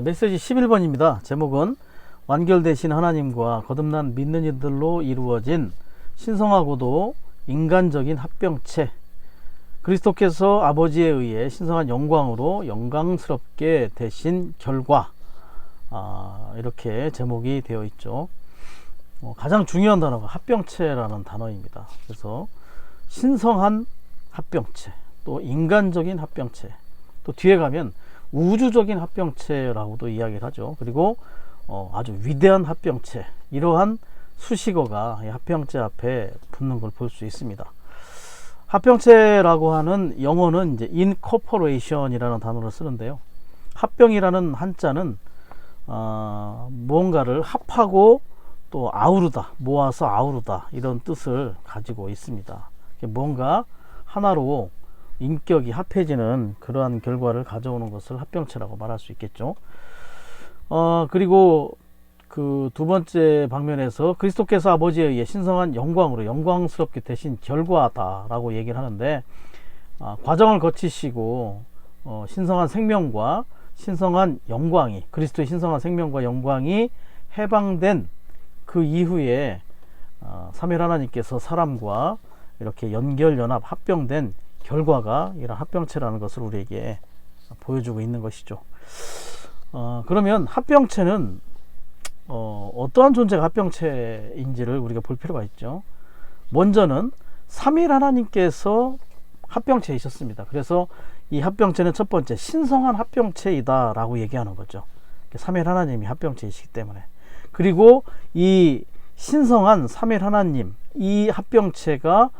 메시지 11번입니다. 제목은 완결되신 하나님과 거듭난 믿는 이들로 이루어진 신성하고도 인간적인 합병체, 그리스도께서 아버지에 의해 신성한 영광으로 영광스럽게 되신 결과, 이렇게 제목이 되어 있죠. 가장 중요한 단어가 합병체라는 단어입니다. 그래서 신성한 합병체, 또 인간적인 합병체, 또 뒤에 가면 우주적인 합병체라고도 이야기를 하죠. 그리고 아주 위대한 합병체, 이러한 수식어가 이 합병체 앞에 붙는 걸 볼 수 있습니다. 합병체라고 하는 영어는 이제 incorporation이라는 단어를 쓰는데요. 합병이라는 한자는 무언가를 합하고 또 아우르다, 모아서 아우르다, 이런 뜻을 가지고 있습니다. 뭔가 하나로 인격이 합해지는 그러한 결과를 가져오는 것을 합병체라고 말할 수 있겠죠. 그리고 그 두 번째 방면에서 그리스도께서 아버지에 의해 신성한 영광으로 영광스럽게 되신 결과다라고 얘기를 하는데, 과정을 거치시고 신성한 생명과 신성한 영광이, 그리스도의 신성한 생명과 영광이 해방된 그 이후에 삼위 하나님께서 사람과 이렇게 연결, 연합, 합병된 결과가 이런 합병체라는 것을 우리에게 보여주고 있는 것이죠. 그러면 합병체는 어떠한 존재가 합병체인지를 우리가 볼 필요가 있죠. 먼저는 삼위일 하나님께서 합병체이셨습니다. 그래서 이 합병체는 첫 번째 신성한 합병체이다 라고 얘기하는 거죠. 삼위일 하나님이 합병체이시기 때문에. 그리고 이 신성한 삼위일 하나님, 이 합병체가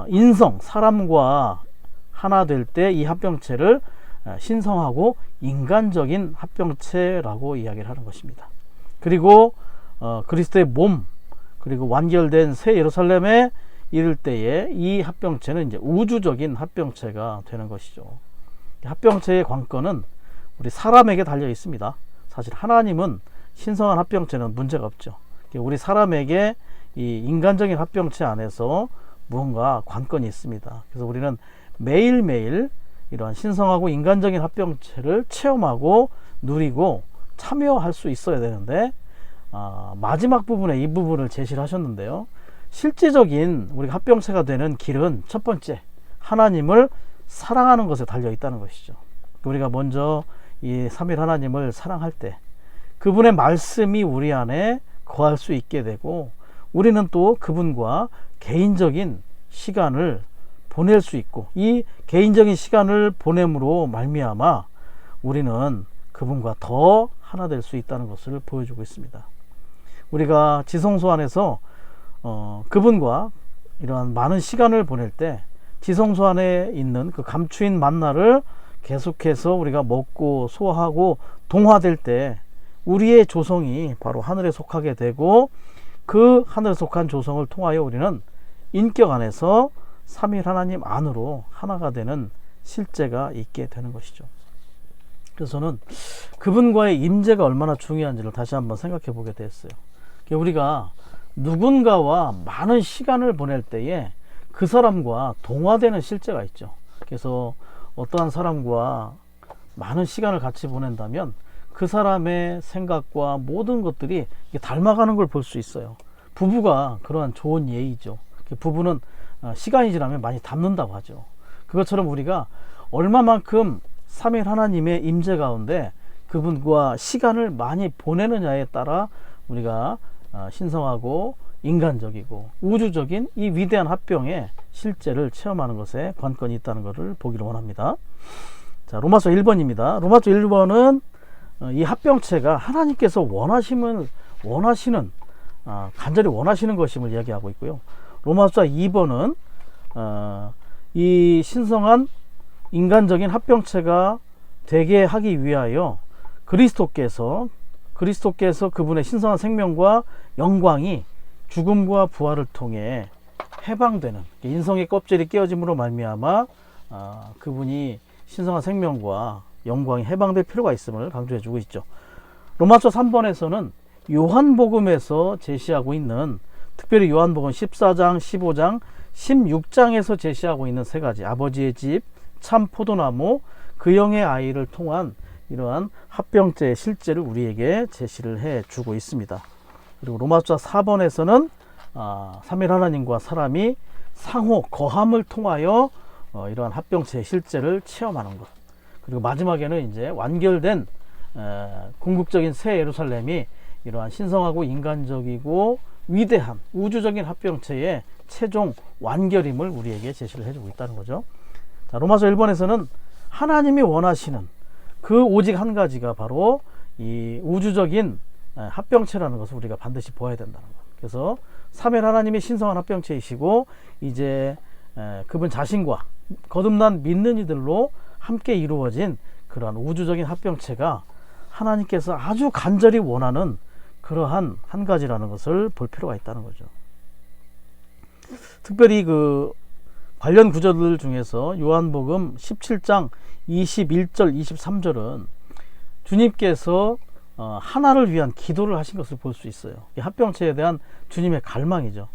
인성, 사람과 하나 될 때 이 합병체를 신성하고 인간적인 합병체라고 이야기를 하는 것입니다. 그리고 그리스도의 몸, 그리고 완결된 새 예루살렘에 이를 때에 이 합병체는 이제 우주적인 합병체가 되는 것이죠. 합병체의 관건은 우리 사람에게 달려 있습니다. 사실 하나님은 신성한 합병체는 문제가 없죠. 우리 사람에게 이 인간적인 합병체 안에서 무언가 관건이 있습니다. 그래서 우리는 매일매일 이러한 신성하고 인간적인 합병체를 체험하고 누리고 참여할 수 있어야 되는데, 마지막 부분에 이 부분을 제시를 하셨는데요. 실제적인 우리가 합병체가 되는 길은 첫 번째, 하나님을 사랑하는 것에 달려 있다는 것이죠. 우리가 먼저 이 삼위일 하나님을 사랑할 때 그분의 말씀이 우리 안에 거할 수 있게 되고, 우리는 또 그분과 개인적인 시간을 보낼 수 있고, 이 개인적인 시간을 보냄으로 말미암아 우리는 그분과 더 하나 될 수 있다는 것을 보여주고 있습니다. 우리가 지성소 안에서 그분과 이러한 많은 시간을 보낼 때 지성소 안에 있는 그 감추인 만나를 계속해서 우리가 먹고 소화하고 동화될 때 우리의 조성이 바로 하늘에 속하게 되고, 그 하늘에 속한 조성을 통하여 우리는 인격 안에서 삼위일 하나님 안으로 하나가 되는 실제가 있게 되는 것이죠. 그래서 저는 그분과의 임재가 얼마나 중요한지를 다시 한번 생각해 보게 됐어요. 우리가 누군가와 많은 시간을 보낼 때에 그 사람과 동화되는 실제가 있죠. 그래서 어떠한 사람과 많은 시간을 같이 보낸다면 그 사람의 생각과 모든 것들이 닮아가는 걸 볼 수 있어요. 부부가 그러한 좋은 예이죠. 부부는 시간이 지나면 많이 닮는다고 하죠. 그것처럼 우리가 얼마만큼 삼위일 하나님의 임재 가운데 그분과 시간을 많이 보내느냐에 따라 우리가 신성하고 인간적이고 우주적인 이 위대한 합병의 실제를 체험하는 것에 관건이 있다는 것을 보기를 원합니다. 자, 로마서 1번입니다. 로마서 1번은 이 합병체가 하나님께서 원하시는 간절히 원하시는 것임을 이야기하고 있고요. 로마서 2번은 이 신성한 인간적인 합병체가 되게 하기 위하여 그리스도께서 그분의 신성한 생명과 영광이 죽음과 부활을 통해 해방되는, 인성의 껍질이 깨어짐으로 말미암아 그분이 신성한 생명과 영광이 해방될 필요가 있음을 강조해 주고 있죠. 로마서 3번에서는 요한복음에서 제시하고 있는, 특별히 요한복음 14장, 15장, 16장에서 제시하고 있는 세 가지, 아버지의 집, 참 포도나무, 그 영의 아이를 통한 이러한 합병죄의 실제를 우리에게 제시를 해 주고 있습니다. 그리고 로마서 4번에서는 삼위 하나님과 사람이 상호 거함을 통하여 이러한 합병체의 실제를 체험하는 것. 그리고 마지막에는 이제 완결된 궁극적인 새 예루살렘이 이러한 신성하고 인간적이고 위대한 우주적인 합병체의 최종 완결임을 우리에게 제시를 해주고 있다는 거죠. 자, 로마서 1번에서는 하나님이 원하시는 그 오직 한 가지가 바로 이 우주적인 합병체라는 것을 우리가 반드시 보아야 된다는 것. 그래서 삼위 하나님이 신성한 합병체이시고 이제 그분 자신과 거듭난 믿는 이들로 함께 이루어진 그러한 우주적인 합병체가 하나님께서 아주 간절히 원하는 그러한 한 가지라는 것을 볼 필요가 있다는 거죠. 특별히 그 관련 구절들 중에서 요한복음 17장 21절 23절은 주님께서 하나를 위한 기도를 하신 것을 볼 수 있어요. 이 합병체에 대한 주님의 갈망이죠.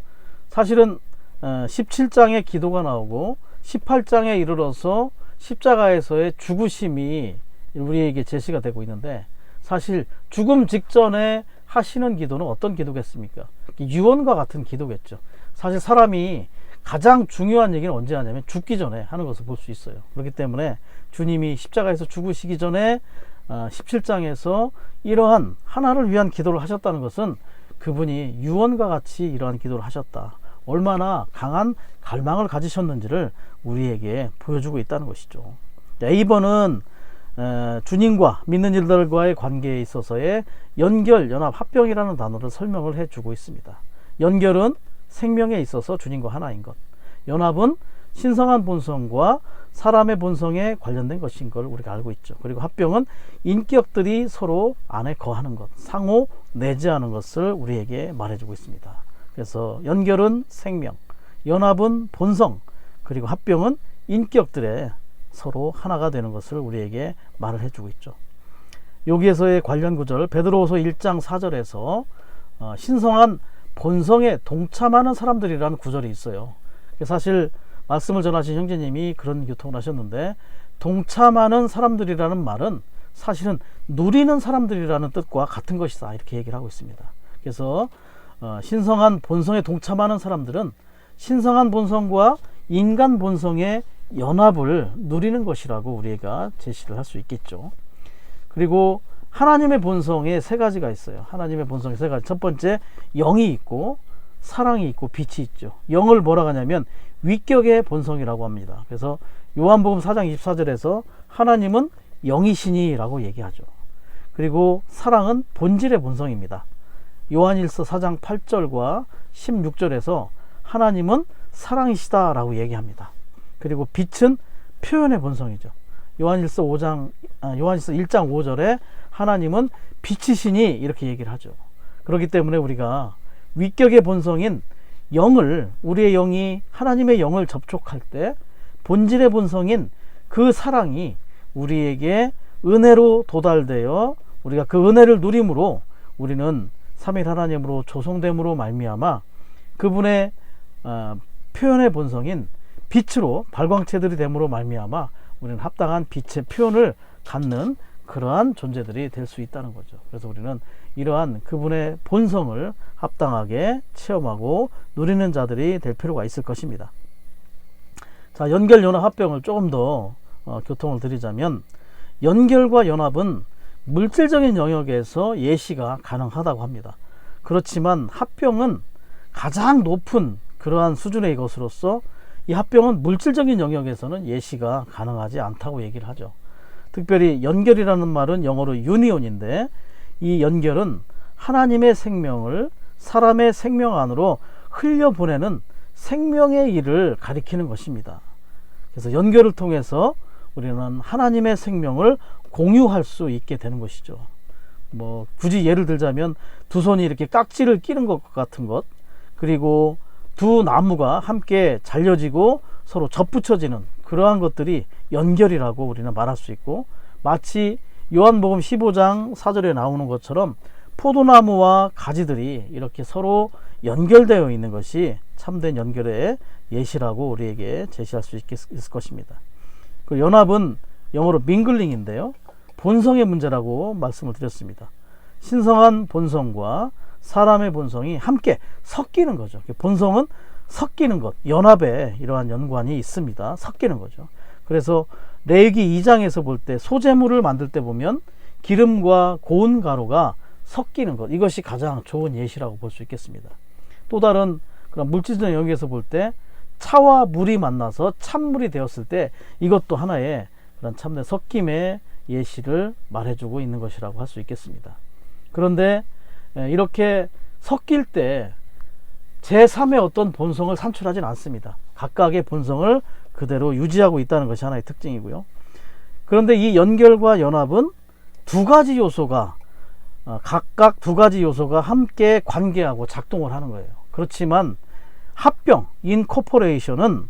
사실은 17장에 기도가 나오고 18장에 이르러서 십자가에서의 죽으심이 우리에게 제시가 되고 있는데, 사실 죽음 직전에 하시는 기도는 어떤 기도겠습니까? 유언과 같은 기도겠죠. 사실 사람이 가장 중요한 얘기는 언제 하냐면 죽기 전에 하는 것을 볼 수 있어요. 그렇기 때문에 주님이 십자가에서 죽으시기 전에 17장에서 이러한 하나를 위한 기도를 하셨다는 것은 그분이 유언과 같이 이러한 기도를 하셨다, 얼마나 강한 갈망을 가지셨는지를 우리에게 보여주고 있다는 것이죠. A번은 주님과 믿는 이들과의 관계에 있어서의 연결, 연합, 합병이라는 단어를 설명을 해주고 있습니다. 연결은 생명에 있어서 주님과 하나인 것, 연합은 신성한 본성과 사람의 본성에 관련된 것인 걸 우리가 알고 있죠. 그리고 합병은 인격들이 서로 안에 거하는 것, 상호 내재하는 것을 우리에게 말해주고 있습니다. 그래서 연결은 생명, 연합은 본성, 그리고 합병은 인격들의 서로 하나가 되는 것을 우리에게 말을 해주고 있죠. 여기에서의 관련 구절 베드로후서 1장 4절에서 신성한 본성에 동참하는 사람들이라는 구절이 있어요. 사실 말씀을 전하신 형제님이 그런 교통을 하셨는데, 동참하는 사람들이라는 말은 사실은 누리는 사람들이라는 뜻과 같은 것이다, 이렇게 얘기를 하고 있습니다. 그래서 신성한 본성에 동참하는 사람들은 신성한 본성과 인간 본성의 연합을 누리는 것이라고 우리가 제시를 할 수 있겠죠. 그리고 하나님의 본성에 세 가지가 있어요. 하나님의 본성에 세 가지. 첫 번째, 영이 있고 사랑이 있고 빛이 있죠. 영을 뭐라고 하냐면 위격의 본성이라고 합니다. 그래서 요한복음 4장 24절에서 하나님은 영이시니 라고 얘기하죠. 그리고 사랑은 본질의 본성입니다. 요한일서 4장 8절과 16절에서 하나님은 사랑이시다 라고 얘기합니다. 그리고 빛은 표현의 본성이죠. 요한일서 1장 5절에 하나님은 빛이시니 이렇게 얘기를 하죠. 그렇기 때문에 우리가 위격의 본성인 영을, 우리의 영이 하나님의 영을 접촉할 때 본질의 본성인 그 사랑이 우리에게 은혜로 도달되어 우리가 그 은혜를 누림으로 우리는 삼위 하나님으로 조성됨으로 말미암아 그분의 표현의 본성인 빛으로 발광체들이 됨으로 말미암아 우리는 합당한 빛의 표현을 갖는 그러한 존재들이 될 수 있다는 거죠. 그래서 우리는 이러한 그분의 본성을 합당하게 체험하고 누리는 자들이 될 필요가 있을 것입니다. 자, 연결, 연합, 합병을 조금 더 교통을 드리자면, 연결과 연합은 물질적인 영역에서 예시가 가능하다고 합니다. 그렇지만 합병은 가장 높은 그러한 수준의 것으로서 이 합병은 물질적인 영역에서는 예시가 가능하지 않다고 얘기를 하죠. 특별히 연결이라는 말은 영어로 유니온인데, 이 연결은 하나님의 생명을 사람의 생명 안으로 흘려보내는 생명의 일을 가리키는 것입니다. 그래서 연결을 통해서 우리는 하나님의 생명을 공유할 수 있게 되는 것이죠. 뭐 굳이 예를 들자면 두 손이 이렇게 깍지를 끼는 것 같은 것, 그리고 두 나무가 함께 잘려지고 서로 접붙여지는 그러한 것들이 연결이라고 우리는 말할 수 있고, 마치 요한복음 15장 4절에 나오는 것처럼 포도나무와 가지들이 이렇게 서로 연결되어 있는 것이 참된 연결의 예시라고 우리에게 제시할 수 있을 것입니다. 그 연합은 영어로 밍글링인데요, 본성의 문제라고 말씀을 드렸습니다. 신성한 본성과 사람의 본성이 함께 섞이는 거죠. 본성은 섞이는 것, 연합에 이러한 연관이 있습니다. 섞이는 거죠. 그래서 레위기 2장에서 볼 때 소재물을 만들 때 보면 기름과 고운 가루가 섞이는 것, 이것이 가장 좋은 예시라고 볼 수 있겠습니다. 또 다른 그런 물질적 영역에서 볼 때 차와 물이 만나서 찬물이 되었을 때 이것도 하나의 그런 참된 섞임의 예시를 말해주고 있는 것이라고 할 수 있겠습니다. 그런데 이렇게 섞일 때 제3의 어떤 본성을 산출하지는 않습니다. 각각의 본성을 그대로 유지하고 있다는 것이 하나의 특징이고요. 그런데 이 연결과 연합은 두 가지 요소가 각각 두 가지 요소가 함께 관계하고 작동을 하는 거예요. 그렇지만 합병, 인코퍼레이션은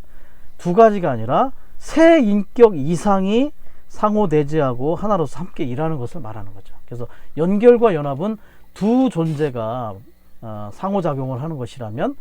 두 가지가 아니라 세 인격 이상이 상호 내재하고 하나로서 함께 일하는 것을 말하는 거죠. 그래서 연결과 연합은 두 존재가 상호작용을 하는 것이라면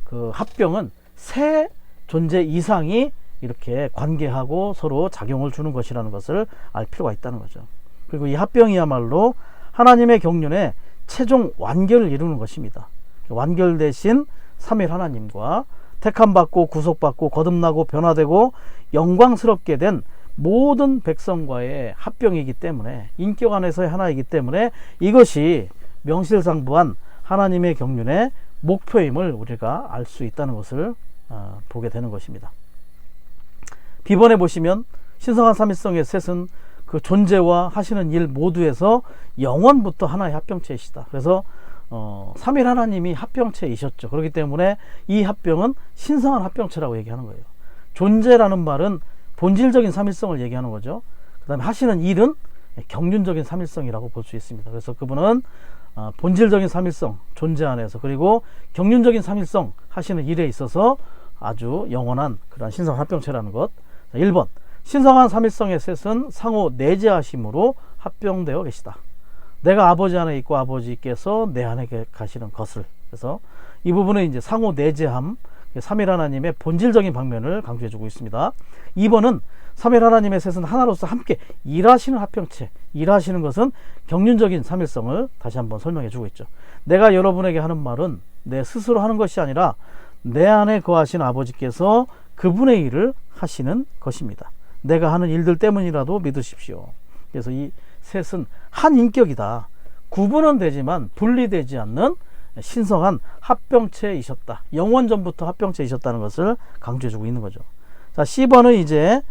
그 합병은 세 존재 이상이 이렇게 관계하고 서로 작용을 주는 것이라는 것을 알 필요가 있다는 거죠. 그리고 이 합병이야말로 하나님의 경륜의 최종 완결을 이루는 것입니다. 완결되신 삼위일 하나님과 택함받고 구속받고 거듭나고 변화되고 영광스럽게 된 모든 백성과의 합병이기 때문에, 인격 안에서의 하나이기 때문에 이것이 명실상부한 하나님의 경륜의 목표임을 우리가 알 수 있다는 것을 보게 되는 것입니다. 비번에 보시면 신성한 삼위성의 셋은 그 존재와 하시는 일 모두에서 영원부터 하나의 합병체이시다. 그래서 삼위일 하나님이 합병체이셨죠. 그렇기 때문에 이 합병은 신성한 합병체라고 얘기하는 거예요. 존재라는 말은 본질적인 삼위성을 얘기하는 거죠. 그 다음에 하시는 일은 경륜적인 삼위성이라고 볼 수 있습니다. 그래서 그분은 본질적인 삼위성, 존재 안에서, 그리고 경륜적인 삼위성, 하시는 일에 있어서 아주 영원한 그런 신성한 합병체라는 것. 1번, 신성한 삼위성의 셋은 상호 내재하심으로 합병되어 계시다. 내가 아버지 안에 있고 아버지께서 내 안에 가시는 것을. 그래서 이 부분은 이제 상호 내재함, 삼위일 하나님의 본질적인 방면을 강조해주고 있습니다. 2번은 삼위일 하나님의 셋은 하나로서 함께 일하시는 합병체. 일하시는 것은 경륜적인 삼위성을 다시 한번 설명해주고 있죠. 내가 여러분에게 하는 말은 내 스스로 하는 것이 아니라 내 안에 거하신 아버지께서 그분의 일을 하시는 것입니다. 내가 하는 일들 때문이라도 믿으십시오. 그래서 이 셋은 한 인격이다. 구분은 되지만 분리되지 않는 신성한 합병체이셨다. 영원전부터 합병체이셨다는 것을 강조해주고 있는 거죠. 자, C번은 이제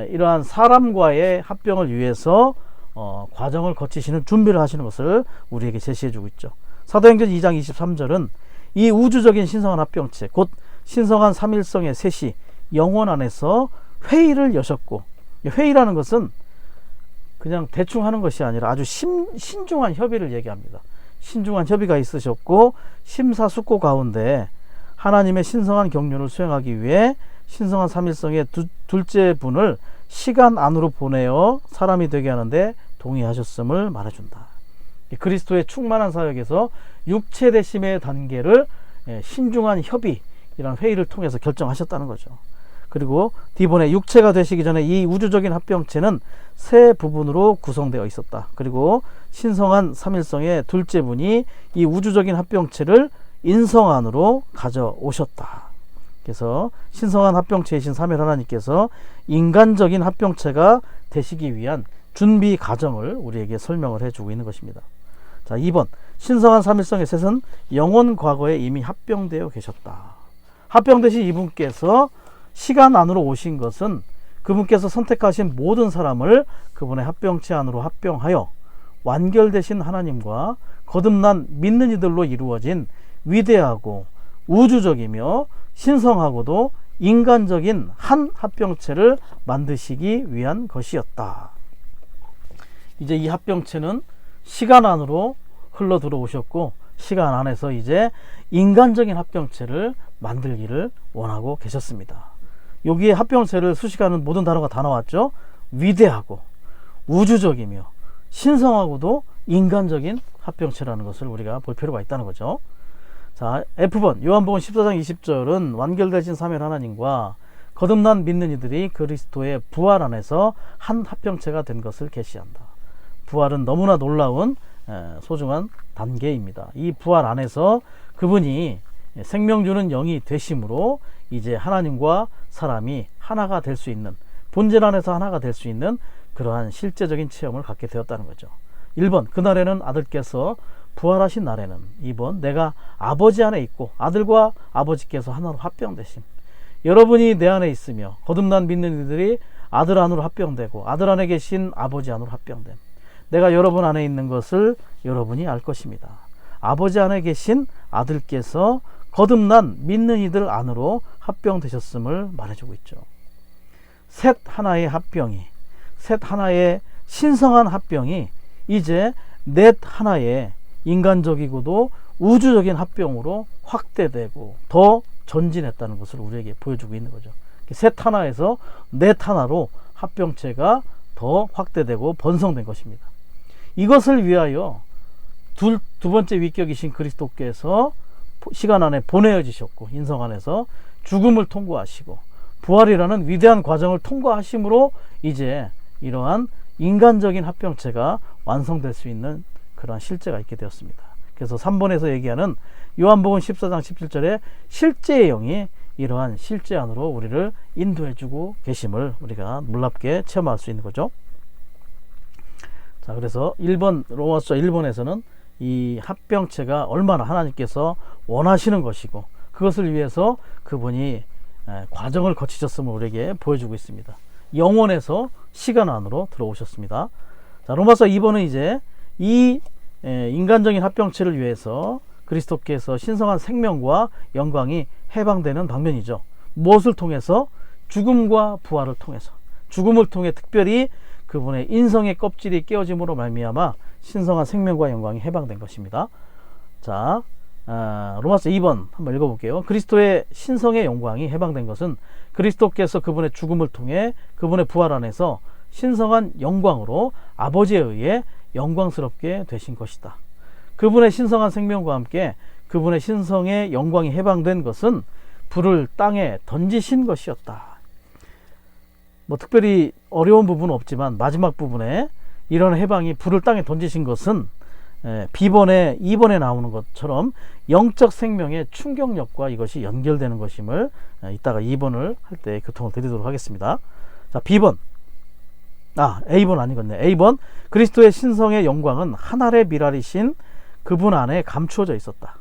이러한 사람과의 합병을 위해서 과정을 거치시는 준비를 하시는 것을 우리에게 제시해주고 있죠. 사도행전 2장 23절은 이 우주적인 신성한 합병체, 곧 신성한 삼일성의 셋이 영혼 안에서 회의를 여셨고, 회의라는 것은 그냥 대충 하는 것이 아니라 아주 신중한 협의를 얘기합니다. 신중한 협의가 있으셨고, 심사숙고 가운데 하나님의 신성한 경륜을 수행하기 위해 신성한 삼일성의 둘째 분을 시간 안으로 보내어 사람이 되게 하는데 동의하셨음을 말해준다. 그리스도의 충만한 사역에서 육체 되심의 단계를 신중한 협의, 이런 회의를 통해서 결정하셨다는 거죠. 그리고 D번에 육체가 되시기 전에 이 우주적인 합병체는 세 부분으로 구성되어 있었다. 그리고 신성한 삼일성의 둘째 분이 이 우주적인 합병체를 인성 안으로 가져오셨다. 그래서 신성한 합병체이신 삼위일 하나님께서 인간적인 합병체가 되시기 위한 준비 과정을 우리에게 설명을 해주고 있는 것입니다. 자, 2번, 신성한 삼일성의 셋은 영원 과거에 이미 합병되어 계셨다. 합병되신 이분께서 시간 안으로 오신 것은 그분께서 선택하신 모든 사람을 그분의 합병체 안으로 합병하여 완결되신 하나님과 거듭난 믿는 이들로 이루어진 위대하고 우주적이며 신성하고도 인간적인 한 합병체를 만드시기 위한 것이었다. 이제 이 합병체는 시간 안으로 흘러 들어오셨고, 시간 안에서 이제 인간적인 합병체를 만들기를 원하고 계셨습니다. 여기에 합병체를 수식하는 모든 단어가 다 나왔죠. 위대하고 우주적이며 신성하고도 인간적인 합병체라는 것을 우리가 볼 필요가 있다는 거죠. 자, F번, 요한복음 14장 20절은 완결되신 삼위일 하나님과 거듭난 믿는 이들이 그리스도의 부활 안에서 한 합병체가 된 것을 계시한다. 부활은 너무나 놀라운 소중한 단계입니다. 이 부활 안에서 그분이 생명 주는 영이 되심으로 이제 하나님과 사람이 하나가 될 수 있는, 본질 안에서 하나가 될 수 있는 그러한 실제적인 체험을 갖게 되었다는 거죠. 1번, 그날에는 아들께서 부활하신 날에는. 2번, 내가 아버지 안에 있고 아들과 아버지께서 하나로 합병되심. 여러분이 내 안에 있으며 거듭난 믿는 이들이 아들 안으로 합병되고 아들 안에 계신 아버지 안으로 합병됨. 내가 여러분 안에 있는 것을 여러분이 알 것입니다. 아버지 안에 계신 아들께서 거듭난 믿는 이들 안으로 합병되셨음을 말해주고 있죠. 셋 하나의 합병이, 셋 하나의 신성한 합병이 이제 넷 하나의 인간적이고도 우주적인 합병으로 확대되고 더 전진했다는 것을 우리에게 보여주고 있는 거죠. 셋 하나에서 넷 하나로 합병체가 더 확대되고 번성된 것입니다. 이것을 위하여 두 번째 위격이신 그리스도께서 시간 안에 보내어지셨고 인성 안에서 죽음을 통과하시고 부활이라는 위대한 과정을 통과하심으로 이제 이러한 인간적인 합병체가 완성될 수 있는 그러한 실제가 있게 되었습니다. 그래서 3번에서 얘기하는 요한복음 14장 17절에 실제의 영이 이러한 실제 안으로 우리를 인도해주고 계심을 우리가 놀랍게 체험할 수 있는 거죠. 자, 그래서 1번 로마서 1번에서는 이 합병체가 얼마나 하나님께서 원하시는 것이고 그것을 위해서 그분이 과정을 거치셨음을 우리에게 보여주고 있습니다. 영원에서 시간 안으로 들어오셨습니다. 자, 로마서 2번은 이제 이 인간적인 합병체를 위해서 그리스도께서 신성한 생명과 영광이 해방되는 방면이죠. 무엇을 통해서? 죽음과 부활을 통해서. 죽음을 통해 특별히 그분의 인성의 껍질이 깨어짐으로 말미암아 신성한 생명과 영광이 해방된 것입니다. 자, 로마서 2번 한번 읽어볼게요. 그리스도의 신성의 영광이 해방된 것은 그리스도께서 그분의 죽음을 통해 그분의 부활 안에서 신성한 영광으로 아버지에 의해 영광스럽게 되신 것이다. 그분의 신성한 생명과 함께 그분의 신성의 영광이 해방된 것은 불을 땅에 던지신 것이었다. 뭐 특별히 어려운 부분은 없지만 마지막 부분에 이런 해방이 불을 땅에 던지신 것은 B번에 2번에 나오는 것처럼 영적 생명의 충격력과 이것이 연결되는 것임을 이따가 2번을 할 때 교통을 드리도록 하겠습니다. 자, B번. A번 아니겠네. A번. 그리스도의 신성의 영광은 하늘의 미랄이신 그분 안에 감추어져 있었다.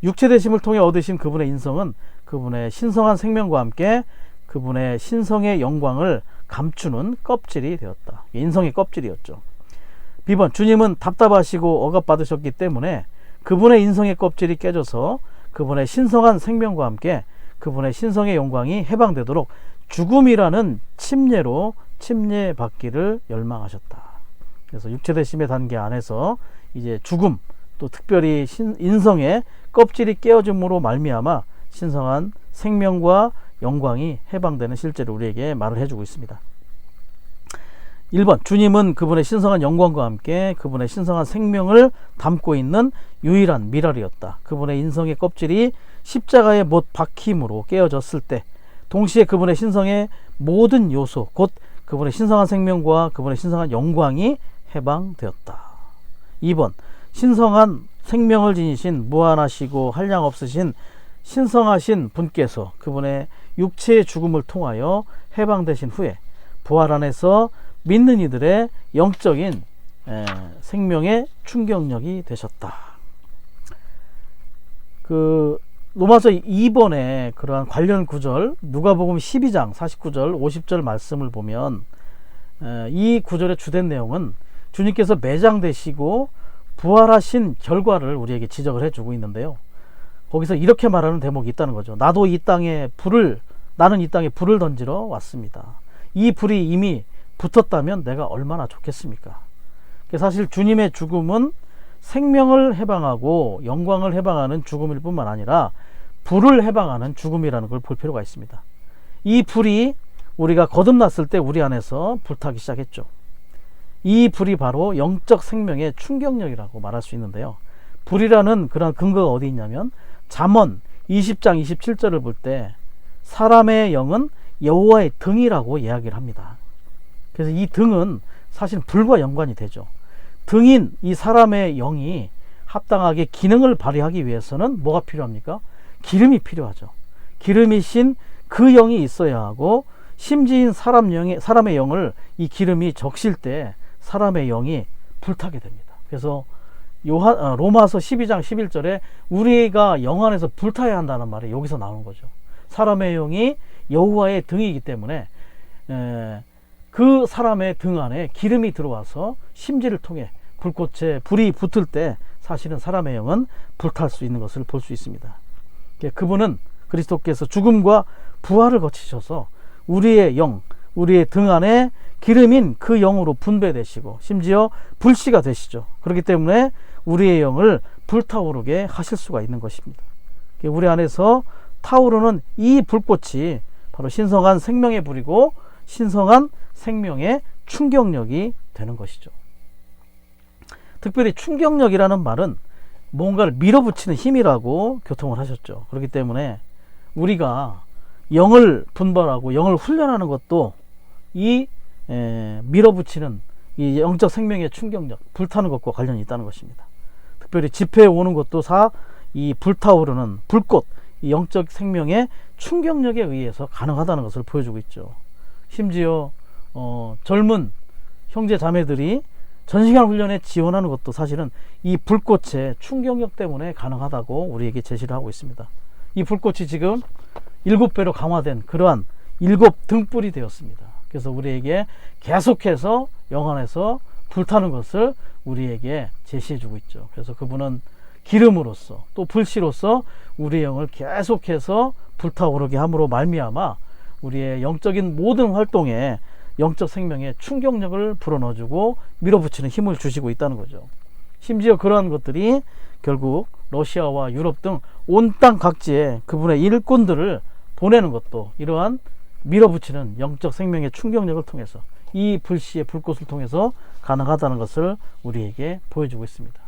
육체되심을 통해 얻으신 그분의 인성은 그분의 신성한 생명과 함께 그분의 신성의 영광을 감추는 껍질이 되었다. 인성의 껍질이었죠. B번. 주님은 답답하시고 억압받으셨기 때문에 그분의 인성의 껍질이 깨져서 그분의 신성한 생명과 함께 그분의 신성의 영광이 해방되도록 죽음이라는 침례로 침례받기를 열망하셨다. 그래서 육체되심의 단계 안에서 이제 죽음, 또 특별히 인성의 껍질이 깨어짐으로 말미암아 신성한 생명과 영광이 해방되는 실제로 우리에게 말을 해주고 있습니다. 1번. 주님은 그분의 신성한 영광과 함께 그분의 신성한 생명을 담고 있는 유일한 미랄이었다. 그분의 인성의 껍질이 십자가에 못 박힘으로 깨어졌을 때 동시에 그분의 신성의 모든 요소, 곧 그분의 신성한 생명과 그분의 신성한 영광이 해방되었다. 2번. 신성한 생명을 지니신 무한하시고 한량없으신 신성하신 분께서 그분의 육체의 죽음을 통하여 해방되신 후에 부활 안에서 믿는 이들의 영적인 생명의 충격력이 되셨다. 그 로마서 2번에 그러한 관련 구절 누가복음 12장 49절 50절 말씀을 보면 이 구절의 주된 내용은 주님께서 매장되시고 부활하신 결과를 우리에게 지적을 해주고 있는데요. 거기서 이렇게 말하는 대목이 있다는 거죠. 나는 이 땅에 불을 던지러 왔습니다. 이 불이 이미 붙었다면 내가 얼마나 좋겠습니까? 사실 주님의 죽음은 생명을 해방하고 영광을 해방하는 죽음일 뿐만 아니라 불을 해방하는 죽음이라는 걸 볼 필요가 있습니다. 이 불이 우리가 거듭났을 때 우리 안에서 불타기 시작했죠. 이 불이 바로 영적 생명의 충격력이라고 말할 수 있는데요. 불이라는 그런 근거가 어디 있냐면 잠언 20장 27절을 볼 때 사람의 영은 여호와의 등이라고 이야기를 합니다. 그래서 이 등은 사실 불과 연관이 되죠. 등인 이 사람의 영이 합당하게 기능을 발휘하기 위해서는 뭐가 필요합니까? 기름이 필요하죠. 기름이신 그 영이 있어야 하고, 심지인 사람의 영을 이 기름이 적실 때 사람의 영이 불타게 됩니다. 그래서 로마서 12장 11절에 우리가 영 안에서 불타야 한다는 말이 여기서 나오는 거죠. 사람의 영이 여호와의 등이기 때문에 그 사람의 등 안에 기름이 들어와서 심지를 통해 불꽃에 불이 붙을 때 사실은 사람의 영은 불탈 수 있는 것을 볼 수 있습니다. 그분은 그리스도께서 죽음과 부활을 거치셔서 우리의 영, 우리의 등 안에 기름인 그 영으로 분배되시고 심지어 불씨가 되시죠. 그렇기 때문에 우리의 영을 불타오르게 하실 수가 있는 것입니다. 우리 안에서 타오르는 이 불꽃이 바로 신성한 생명의 불이고 신성한 생명의 충격력이 되는 것이죠. 특별히 충격력이라는 말은 뭔가를 밀어붙이는 힘이라고 교통을 하셨죠. 그렇기 때문에 우리가 영을 분별하고 영을 훈련하는 것도 이 밀어붙이는 이 영적 생명의 충격력, 불타는 것과 관련이 있다는 것입니다. 특별히 집회에 오는 것도 이 불타오르는 불꽃, 이 영적 생명의 충격력에 의해서 가능하다는 것을 보여주고 있죠. 심지어 젊은 형제 자매들이 전시관 훈련에 지원하는 것도 사실은 이 불꽃의 충격력 때문에 가능하다고 우리에게 제시를 하고 있습니다. 이 불꽃이 지금 7배로 강화된 그러한 7등불이 되었습니다. 그래서 우리에게 계속해서 영 안에서 불타는 것을 우리에게 제시해 주고 있죠. 그래서 그분은 기름으로서 또 불씨로서 우리의 영을 계속해서 불타오르게 함으로 말미암아 우리의 영적인 모든 활동에 영적 생명의 충격력을 불어넣어주고 밀어붙이는 힘을 주시고 있다는 거죠. 심지어 그러한 것들이 결국 러시아와 유럽 등 온 땅 각지에 그분의 일꾼들을 보내는 것도 이러한 밀어붙이는 영적 생명의 충격력을 통해서 이 불씨의 불꽃을 통해서 가능하다는 것을 우리에게 보여주고 있습니다.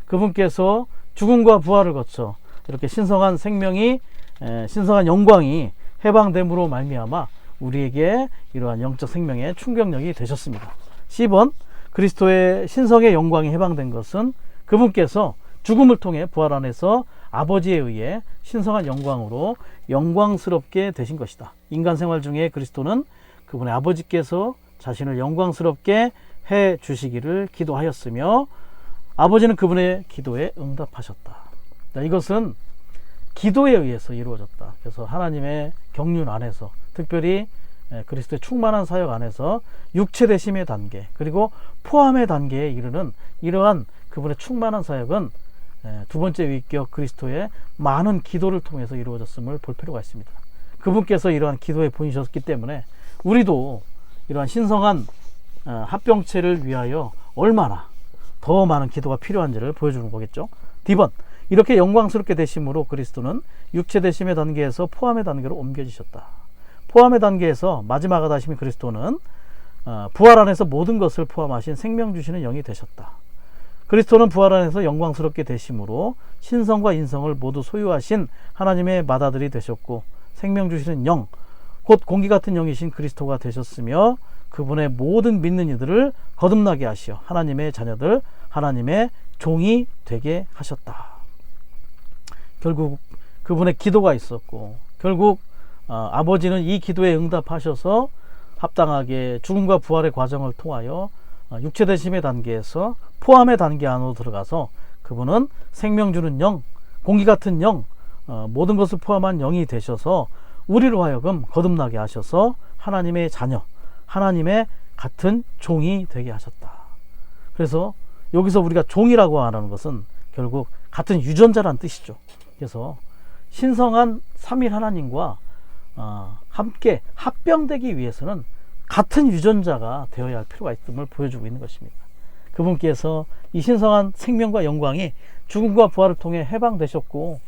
그분께서 죽음과 부활을 거쳐 이렇게 신성한 생명이 신성한 영광이 해방됨으로 말미암아 우리에게 이러한 영적 생명의 충격력이 되셨습니다. 10번 그리스도의 신성의 영광이 해방된 것은 그분께서 죽음을 통해 부활 안에서 아버지에 의해 신성한 영광으로 영광스럽게 되신 것이다. 인간 생활 중에 그리스도는 그분의 아버지께서 자신을 영광스럽게 해 주시기를 기도하였으며 아버지는 그분의 기도에 응답하셨다. 이것은 기도에 의해서 이루어졌다. 그래서 하나님의 경륜 안에서 특별히 그리스도의 충만한 사역 안에서 육체되심의 단계 그리고 포함의 단계에 이르는 이러한 그분의 충만한 사역은 두 번째 위격 그리스도의 많은 기도를 통해서 이루어졌음을 볼 필요가 있습니다. 그분께서 이러한 기도의 본이셨기 때문에 우리도 이러한 신성한 합병체를 위하여 얼마나 더 많은 기도가 필요한지를 보여주는 거겠죠. D번 이렇게 영광스럽게 되심으로 그리스도는 육체되심의 단계에서 포함의 단계로 옮겨지셨다. 포함의 단계에서 마지막 아다심인 그리스도는 부활 안에서 모든 것을 포함하신 생명 주시는 영이 되셨다. 그리스도는 부활 안에서 영광스럽게 되심으로 신성과 인성을 모두 소유하신 하나님의 맏아들이 되셨고 생명 주시는 영, 곧 공기 같은 영이신 그리스도가 되셨으며 그분의 모든 믿는 이들을 거듭나게 하시어 하나님의 자녀들, 하나님의 종이 되게 하셨다. 결국 그분의 기도가 있었고 결국 아버지는 이 기도에 응답하셔서 합당하게 죽음과 부활의 과정을 통하여 육체되심의 단계에서 포함의 단계 안으로 들어가서 그분은 생명 주는 영, 공기 같은 영, 모든 것을 포함한 영이 되셔서 우리로 하여금 거듭나게 하셔서 하나님의 자녀, 하나님의 같은 종이 되게 하셨다. 그래서 여기서 우리가 종이라고 하는 것은 결국 같은 유전자란 뜻이죠. 그래서 신성한 삼위 하나님과 함께 합병되기 위해서는 같은 유전자가 되어야 할 필요가 있음을 보여주고 있는 것입니다. 그분께서 이 신성한 생명과 영광이 죽음과 부활을 통해 해방되셨고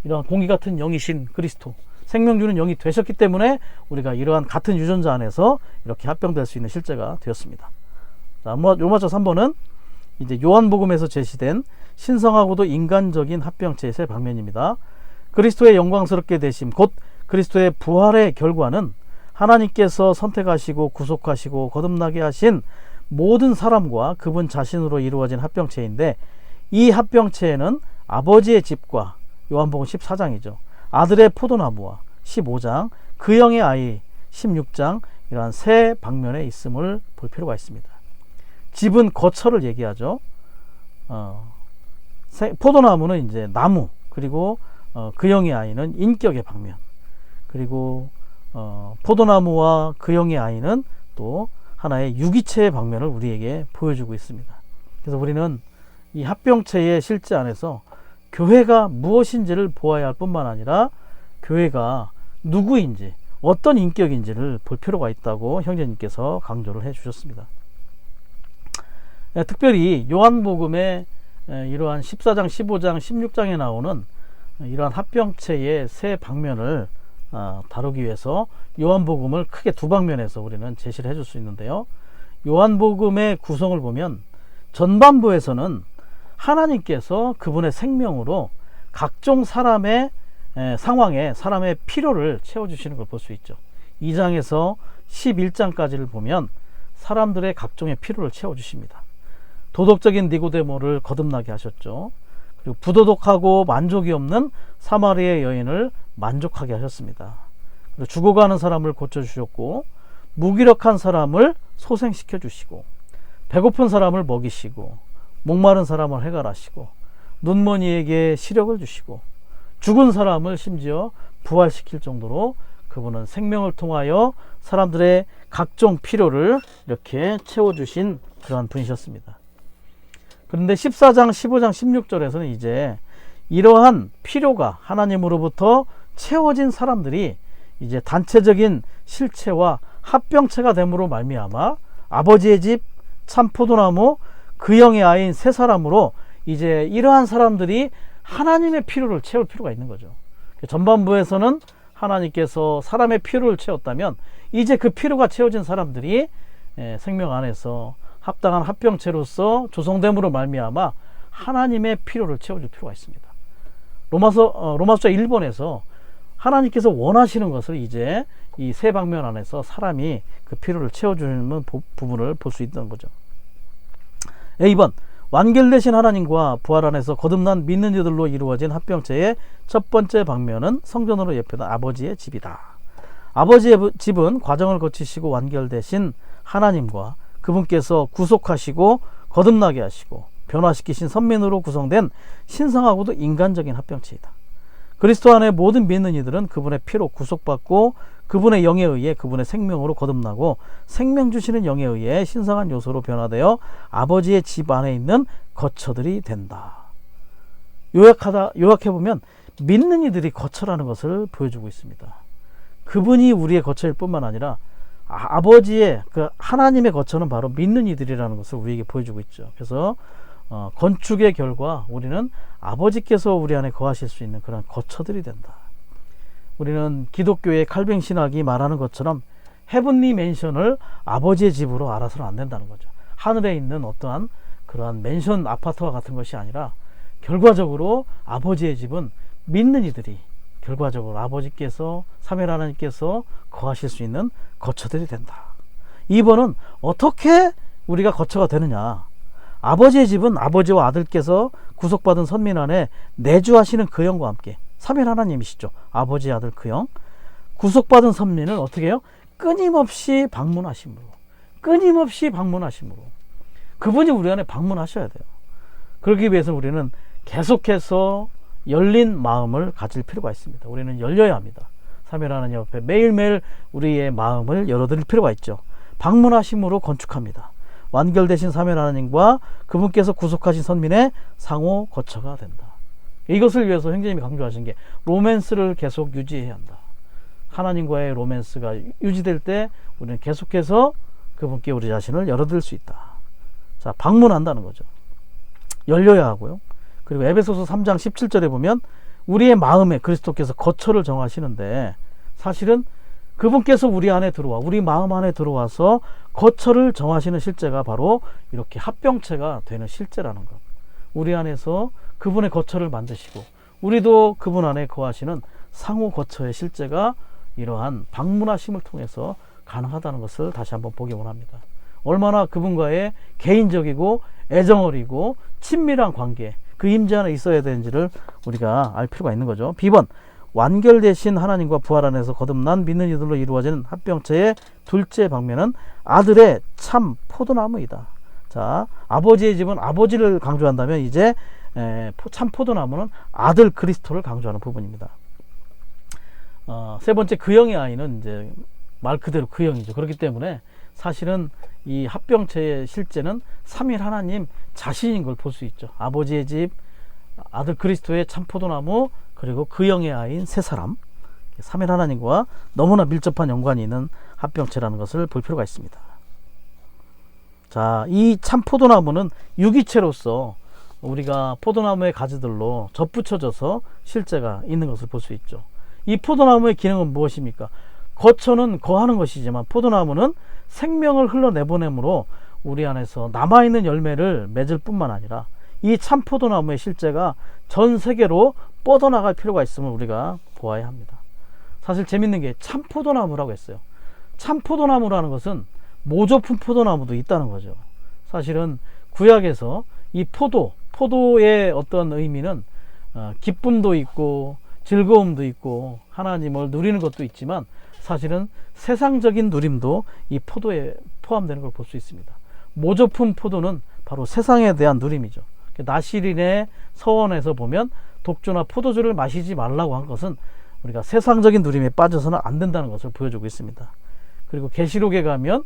이러한 공기 같은 영이신 그리스도 생명 주는 영이 되셨기 때문에 우리가 이러한 같은 유전자 안에서 이렇게 합병될 수 있는 실제가 되었습니다. 자, 로마서 3번은 이제 요한복음에서 제시된 신성하고도 인간적인 합병체의 세 방면입니다. 그리스도의 영광스럽게 되심 곧 그리스도의 부활의 결과는 하나님께서 선택하시고 구속하시고 거듭나게 하신 모든 사람과 그분 자신으로 이루어진 합병체인데, 이 합병체에는 아버지의 집과 요한복음 14장이죠. 아들의 포도나무와 15장, 그 영의 아이 16장, 이러한 세 방면에 있음을 볼 필요가 있습니다. 집은 거처를 얘기하죠. 포도나무는 이제 나무, 그리고 그 영의 아이는 인격의 방면, 그리고 포도나무와 그 영의 아이는 또 하나의 유기체의 방면을 우리에게 보여주고 있습니다. 그래서 우리는 이 합병체의 실제 안에서 교회가 무엇인지를 보아야 할 뿐만 아니라 교회가 누구인지, 어떤 인격인지를 볼 필요가 있다고 형제님께서 강조를 해 주셨습니다. 특별히 요한복음의 이러한 14장, 15장, 16장에 나오는 이러한 합병체의 세 방면을 다루기 위해서 요한복음을 크게 두 방면에서 우리는 제시를 해줄 수 있는데요. 요한복음의 구성을 보면 전반부에서는 하나님께서 그분의 생명으로 각종 사람의 상황에 사람의 필요를 채워주시는 걸 볼 수 있죠. 2장에서 11장까지를 보면 사람들의 각종의 필요를 채워주십니다. 도덕적인 니고데모를 거듭나게 하셨죠. 그리고 부도덕하고 만족이 없는 사마리아 여인을 만족하게 하셨습니다. 그리고 죽어가는 사람을 고쳐주셨고, 무기력한 사람을 소생시켜 주시고, 배고픈 사람을 먹이시고, 목마른 사람을 해결하시고, 눈먼이에게 시력을 주시고, 죽은 사람을 심지어 부활시킬 정도로 그분은 생명을 통하여 사람들의 각종 필요를 이렇게 채워주신 그러한 분이셨습니다. 그런데 14장, 15장, 16절에서는 이제 이러한 필요가 하나님으로부터 채워진 사람들이 이제 단체적인 실체와 합병체가 됨으로 말미암아 아버지의 집, 참포도나무, 그 영의 아이인 세 사람으로 이제 이러한 사람들이 하나님의 필요를 채울 필요가 있는 거죠. 전반부에서는 하나님께서 사람의 필요를 채웠다면, 이제 그 필요가 채워진 사람들이 생명 안에서 합당한 합병체로서 조성됨으로 말미암아 하나님의 필요를 채워줄 필요가 있습니다. 로마서 1번에서 하나님께서 원하시는 것을 이제 이 세 방면 안에서 사람이 그 필요를 채워주는 부분을 볼 수 있다는 거죠. A번, 완결되신 하나님과 부활 안에서 거듭난 믿는 이들로 이루어진 합병체의 첫 번째 방면은 성전으로 예표된 아버지의 집이다. 아버지의 집은 과정을 거치시고 완결되신 하나님과 그분께서 구속하시고 거듭나게 하시고 변화시키신 선민으로 구성된 신성하고도 인간적인 합병체이다. 그리스도 안에 모든 믿는 이들은 그분의 피로 구속받고 그분의 영에 의해 그분의 생명으로 거듭나고 생명 주시는 영에 의해 신성한 요소로 변화되어 아버지의 집 안에 있는 거처들이 된다. 요약해보면 믿는 이들이 거처라는 것을 보여주고 있습니다. 그분이 우리의 거처일 뿐만 아니라 아버지의 그 하나님의 거처는 바로 믿는 이들이라는 것을 우리에게 보여주고 있죠. 그래서 건축의 결과 우리는 아버지께서 우리 안에 거하실 수 있는 그런 거처들이 된다. 우리는 기독교의 칼뱅 신학이 말하는 것처럼 헤븐리 맨션을 아버지의 집으로 알아서는 안 된다는 거죠. 하늘에 있는 어떠한 그러한 맨션 아파트와 같은 것이 아니라 결과적으로 아버지의 집은 믿는 이들이 결과적으로 아버지께서 삼위 하나님께서 거하실 수 있는 거처들이 된다. 2번은 어떻게 우리가 거처가 되느냐. 아버지의 집은 아버지와 아들께서 구속받은 선민 안에 내주하시는 그 영과 함께 삼위 하나님이시죠. 아버지, 아들, 그 영. 구속받은 선민을 어떻게 해요? 끊임없이 방문하심으로. 그분이 우리 안에 방문하셔야 돼요. 그러기 위해서 우리는 계속해서 열린 마음을 가질 필요가 있습니다. 우리는 열려야 합니다. 삼위 하나님 옆에 매일매일 우리의 마음을 열어드릴 필요가 있죠. 방문하심으로 건축합니다. 완결되신 삼위 하나님과 그분께서 구속하신 선민의 상호 거처가 된다. 이것을 위해서 형제님이 강조하신 게 로맨스를 계속 유지해야 한다. 하나님과의 로맨스가 유지될 때 우리는 계속해서 그분께 우리 자신을 열어드릴 수 있다. 자, 방문한다는 거죠. 열려야 하고요. 그리고 에베소서 3장 17절에 보면 우리의 마음에 그리스도께서 거처를 정하시는데, 사실은 그분께서 우리 안에 들어와 우리 마음 안에 들어와서 거처를 정하시는 실제가 바로 이렇게 합병체가 되는 실제라는 것. 우리 안에서 그분의 거처를 만드시고 우리도 그분 안에 거하시는 상호 거처의 실제가 이러한 방문하심을 통해서 가능하다는 것을 다시 한번 보기 원합니다. 얼마나 그분과의 개인적이고 애정어리고 친밀한 관계, 그 임재 안에 있어야 되는지를 우리가 알 필요가 있는 거죠. B번, 완결되신 하나님과 부활 안에서 거듭난 믿는 이들로 이루어지는 합병체의 둘째 방면은 아들의 참 포도나무이다. 자, 아버지의 집은 아버지를 강조한다면 이제 참 포도나무는 아들 그리스도를 강조하는 부분입니다. 세 번째, 그형의 아이는 이제 말 그대로 그형이죠. 그렇기 때문에 사실은 이 합병체의 실제는 삼일 하나님 자신인 걸 볼 수 있죠. 아버지의 집, 아들 그리스도의 참 포도나무, 그리고 그형의 아이인 세 사람, 삼일 하나님과 너무나 밀접한 연관이 있는 합병체라는 것을 볼 필요가 있습니다. 자, 이 참 포도나무는 유기체로서 우리가 포도나무의 가지들로 접붙여져서 실제가 있는 것을 볼 수 있죠. 이 포도나무의 기능은 무엇입니까? 거처는 거하는 것이지만 포도나무는 생명을 흘러내보내므로 우리 안에서 남아있는 열매를 맺을 뿐만 아니라 이 참 포도나무의 실제가 전 세계로 뻗어나갈 필요가 있음을 우리가 보아야 합니다. 사실 재밌는 게 참 포도나무라고 했어요. 참 포도나무라는 것은 모조품 포도나무도 있다는 거죠. 사실은 구약에서 이 포도의 어떤 의미는 기쁨도 있고 즐거움도 있고 하나님을 누리는 것도 있지만 사실은 세상적인 누림도 이 포도에 포함되는 걸 볼 수 있습니다. 모조품 포도는 바로 세상에 대한 누림이죠. 나시린의 서원에서 보면 독주나 포도주를 마시지 말라고 한 것은 우리가 세상적인 누림에 빠져서는 안 된다는 것을 보여주고 있습니다. 그리고 계시록에 가면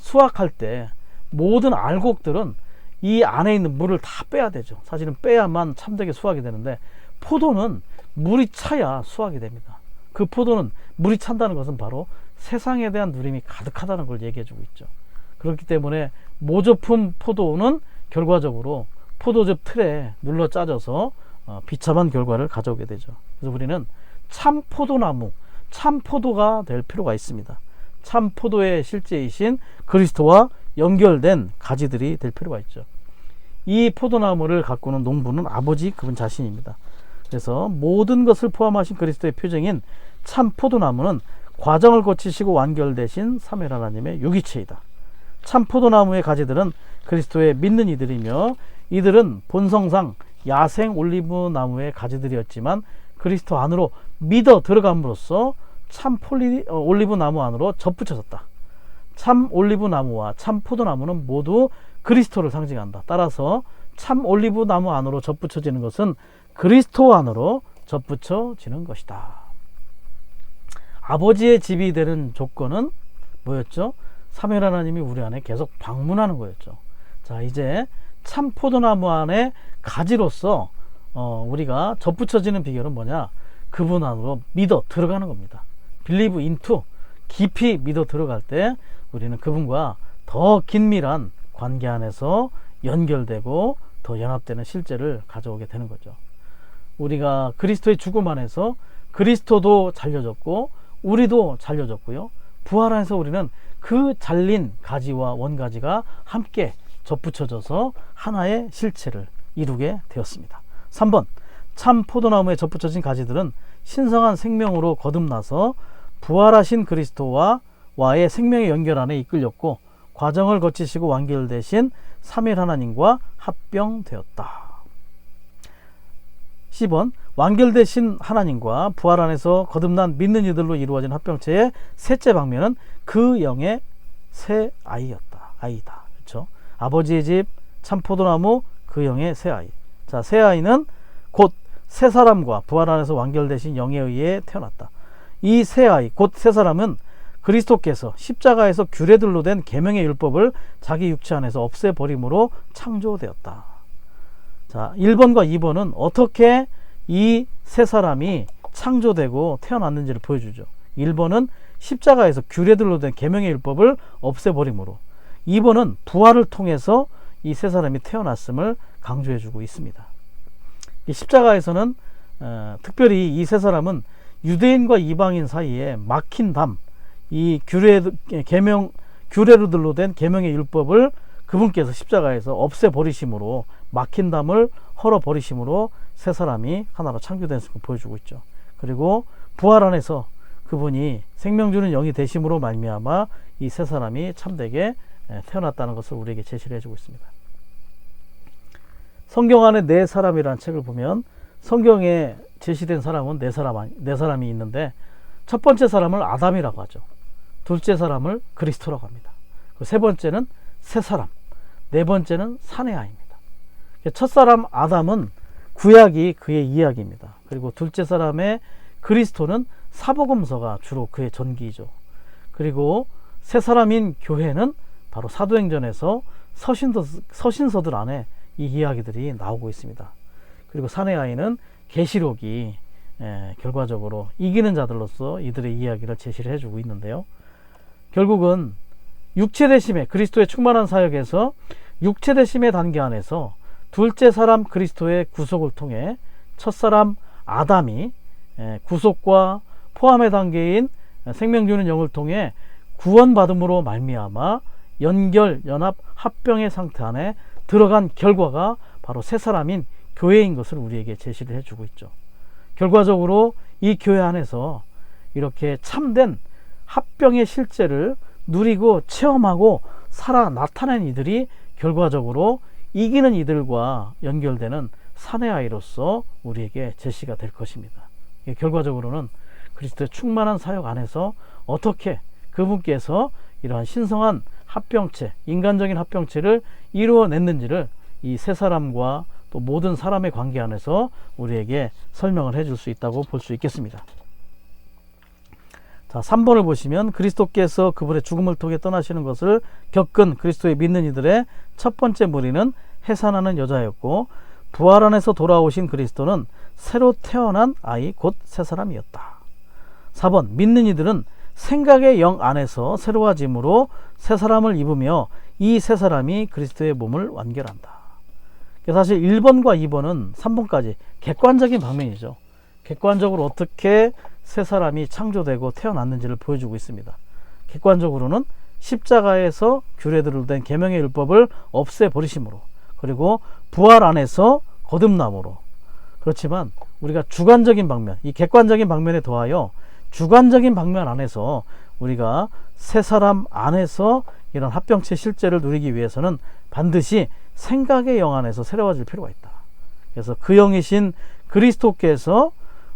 수확할 때 모든 알곡들은 이 안에 있는 물을 다 빼야 되죠. 사실은 빼야만 참되게 수확이 되는데 포도는 물이 차야 수확이 됩니다. 그 포도는 물이 찬다는 것은 바로 세상에 대한 누림이 가득하다는 걸 얘기해 주고 있죠. 그렇기 때문에 모조품 포도는 결과적으로 포도즙 틀에 눌러 짜져서 비참한 결과를 가져오게 되죠. 그래서 우리는 참 포도나무, 참 포도가 될 필요가 있습니다. 참 포도의 실제이신 그리스도와 연결된 가지들이 될 필요가 있죠. 이 포도나무를 가꾸는 농부는 아버지 그분 자신입니다. 그래서 모든 것을 포함하신 그리스도의 표정인 참 포도나무는 과정을 거치시고 완결되신 삼위 하나님의 유기체이다. 참 포도나무의 가지들은 그리스도의 믿는 이들이며 이들은 본성상 야생 올리브 나무의 가지들이었지만 그리스도 안으로 믿어 들어감으로써 참 올리브 나무 안으로 접붙여졌다. 참 올리브 나무와 참 포도나무는 모두 그리스도를 상징한다. 따라서 참 올리브 나무 안으로 접붙여지는 것은 그리스도 안으로 접붙여지는 것이다. 아버지의 집이 되는 조건은 뭐였죠? 삼위 하나님이 우리 안에 계속 방문하는 거였죠. 자, 이제 참 포도나무 안에 가지로서 우리가 접붙여지는 비결은 뭐냐? 그분 안으로 믿어 들어가는 겁니다. Believe into, 깊이 믿어 들어갈 때 우리는 그분과 더 긴밀한 관계 안에서 연결되고 더 연합되는 실제를 가져오게 되는 거죠. 우리가 그리스도의 죽음 안에서 그리스도도 잘려졌고 우리도 잘려졌고요. 부활 안에서 우리는 그 잘린 가지와 원가지가 함께 접붙여져서 하나의 실체를 이루게 되었습니다. 3번, 참 포도나무에 접붙여진 가지들은 신성한 생명으로 거듭나서 부활하신 그리스도와의 생명의 연결 안에 이끌렸고 과정을 거치시고 완결되신 삼일 하나님과 합병되었다. 10번, 완결되신 하나님과 부활 안에서 거듭난 믿는 이들로 이루어진 합병체의 셋째 방면은 그 영의 새 아이다. 그렇죠? 아버지의 집, 참 포도나무, 그 영의 새 아이. 자, 새 아이는 곧 새 사람과 부활 안에서 완결되신 영에 의해 태어났다. 이 새 아이, 곧 새 사람은 그리스도께서 십자가에서 규례들로 된 계명의 율법을 자기 육체 안에서 없애버림으로 창조되었다. 자, 1번과 2번은 어떻게 이 새 사람이 창조되고 태어났는지를 보여주죠. 1번은 십자가에서 규례들로 된 계명의 율법을 없애버림으로, 2번은 부활을 통해서 이 새 사람이 태어났음을 강조해주고 있습니다. 이 십자가에서는 특별히 이 새 사람은 유대인과 이방인 사이에 막힌 담, 이 규례로들로 된 계명의 율법을 그분께서 십자가에서 없애버리심으로, 막힌 담을 헐어버리심으로 새 사람이 하나로 창조된 것을 보여주고 있죠. 그리고 부활 안에서 그분이 생명 주는 영이 되심으로 말미암아 이 새 사람이 참되게 태어났다는 것을 우리에게 제시를 해주고 있습니다. 성경 안에 네 사람이라는 책을 보면 성경에 제시된 사람은 네 사람이 있는데, 첫 번째 사람을 아담이라고 하죠. 둘째 사람을 그리스도라고 합니다. 세 번째는 새 사람, 네 번째는 사내 아이입니다. 첫 사람 아담은 구약이 그의 이야기입니다. 그리고 둘째 사람의 그리스도는 사복음서가 주로 그의 전기이죠. 그리고 새 사람인 교회는 바로 사도행전에서 서신서들 안에 이 이야기들이 나오고 있습니다. 그리고 사내 아이는 계시록이 결과적으로 이기는 자들로서 이들의 이야기를 제시를 해주고 있는데요. 결국은 육체되심의, 그리스도의 충만한 사역에서 육체되심의 단계 안에서 둘째 사람 그리스도의 구속을 통해 첫사람 아담이 구속과 포함의 단계인 생명 주는 영을 통해 구원받음으로 말미암아 연결, 연합, 합병의 상태 안에 들어간 결과가 바로 새 사람인 교회인 것을 우리에게 제시를 해주고 있죠. 결과적으로 이 교회 안에서 이렇게 참된 합병의 실제를 누리고 체험하고 살아 나타낸 이들이 결과적으로 이기는 이들과 연결되는 사내 아이로서 우리에게 제시가 될 것입니다. 결과적으로는 그리스도의 충만한 사역 안에서 어떻게 그분께서 이러한 신성한 합병체, 인간적인 합병체를 이루어냈는지를 이 세 사람과 또 모든 사람의 관계 안에서 우리에게 설명을 해줄 수 있다고 볼 수 있겠습니다. 자, 3번을 보시면 그리스도께서 그분의 죽음을 통해 떠나시는 것을 겪은 그리스도의 믿는 이들의 첫 번째 무리는 해산하는 여자였고, 부활 안에서 돌아오신 그리스도는 새로 태어난 아이 곧 새 사람이었다. 4번 믿는 이들은 생각의 영 안에서 새로워짐으로 새 사람을 입으며 이 새 사람이 그리스도의 몸을 완결한다. 사실 1번과 2번은 3번까지 객관적인 방면이죠. 객관적으로 어떻게 새 사람이 창조되고 태어났는지를 보여주고 있습니다. 객관적으로는 십자가에서 규례대로 된 계명의 율법을 없애버리심으로, 그리고 부활 안에서 거듭남으로. 그렇지만 우리가 주관적인 방면, 이 객관적인 방면에 더하여 주관적인 방면 안에서 우리가 새 사람 안에서 이런 합병체 실제를 누리기 위해서는 반드시 생각의 영 안에서 새로워질 필요가 있다. 그래서 그 영이신 그리스도께서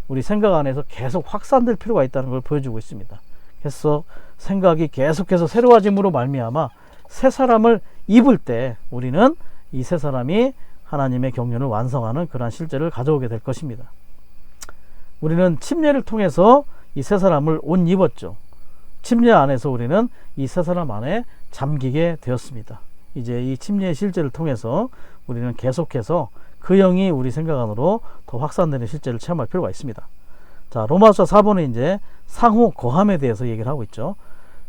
우리 생각 안에서 계속 확산될 필요가 있다는 걸 보여주고 있습니다. 그래서 생각이 계속해서 새로워짐으로 말미암아 새 사람을 입을 때 우리는 이 새 사람이 하나님의 경륜을 완성하는 그러한 실제를 가져오게 될 것입니다. 우리는 침례를 통해서 이 새 사람을 옷 입었죠. 침례 안에서 우리는 이 새 사람 안에 잠기게 되었습니다. 이제 이 침례의 실제를 통해서 우리는 계속해서 그 영이 우리 생각 안으로 더 확산되는 실제를 체험할 필요가 있습니다. 자, 로마서 4번은 이제 상호 거함에 대해서 얘기를 하고 있죠.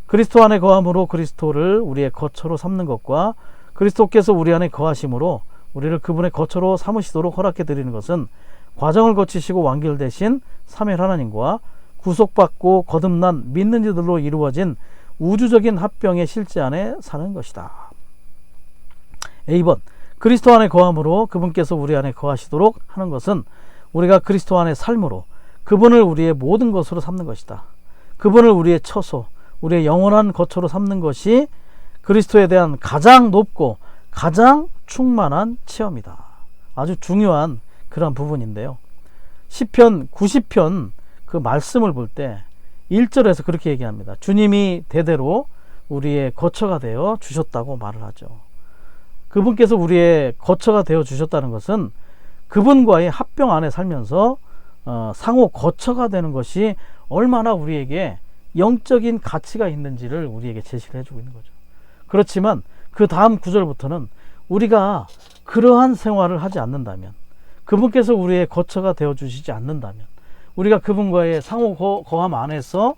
그리스도 안에 거함으로 그리스도를 우리의 거처로 삼는 것과 그리스도께서 우리 안에 거하심으로 우리를 그분의 거처로 삼으시도록 허락해 드리는 것은 과정을 거치시고 완결되신 삼위 하나님과 구속받고 거듭난 믿는 이들로 이루어진 우주적인 합병의 실제 안에 사는 것이다. A번, 그리스도 안에 거함으로 그분께서 우리 안에 거하시도록 하는 것은 우리가 그리스도 안에 삶으로 그분을 우리의 모든 것으로 삼는 것이다. 그분을 우리의 처소, 우리의 영원한 거처로 삼는 것이 그리스도에 대한 가장 높고 가장 충만한 체험이다. 아주 중요한 그런 부분인데요. 시편 90편 그 말씀을 볼 때 1절에서 그렇게 얘기합니다. 주님이 대대로 우리의 거처가 되어 주셨다고 말을 하죠. 그분께서 우리의 거처가 되어 주셨다는 것은 그분과의 합병 안에 살면서 상호 거처가 되는 것이 얼마나 우리에게 영적인 가치가 있는지를 우리에게 제시를 해주고 있는 거죠. 그렇지만 그 다음 구절부터는 우리가 그러한 생활을 하지 않는다면, 그분께서 우리의 거처가 되어 주시지 않는다면, 우리가 그분과의 상호 거함 안에서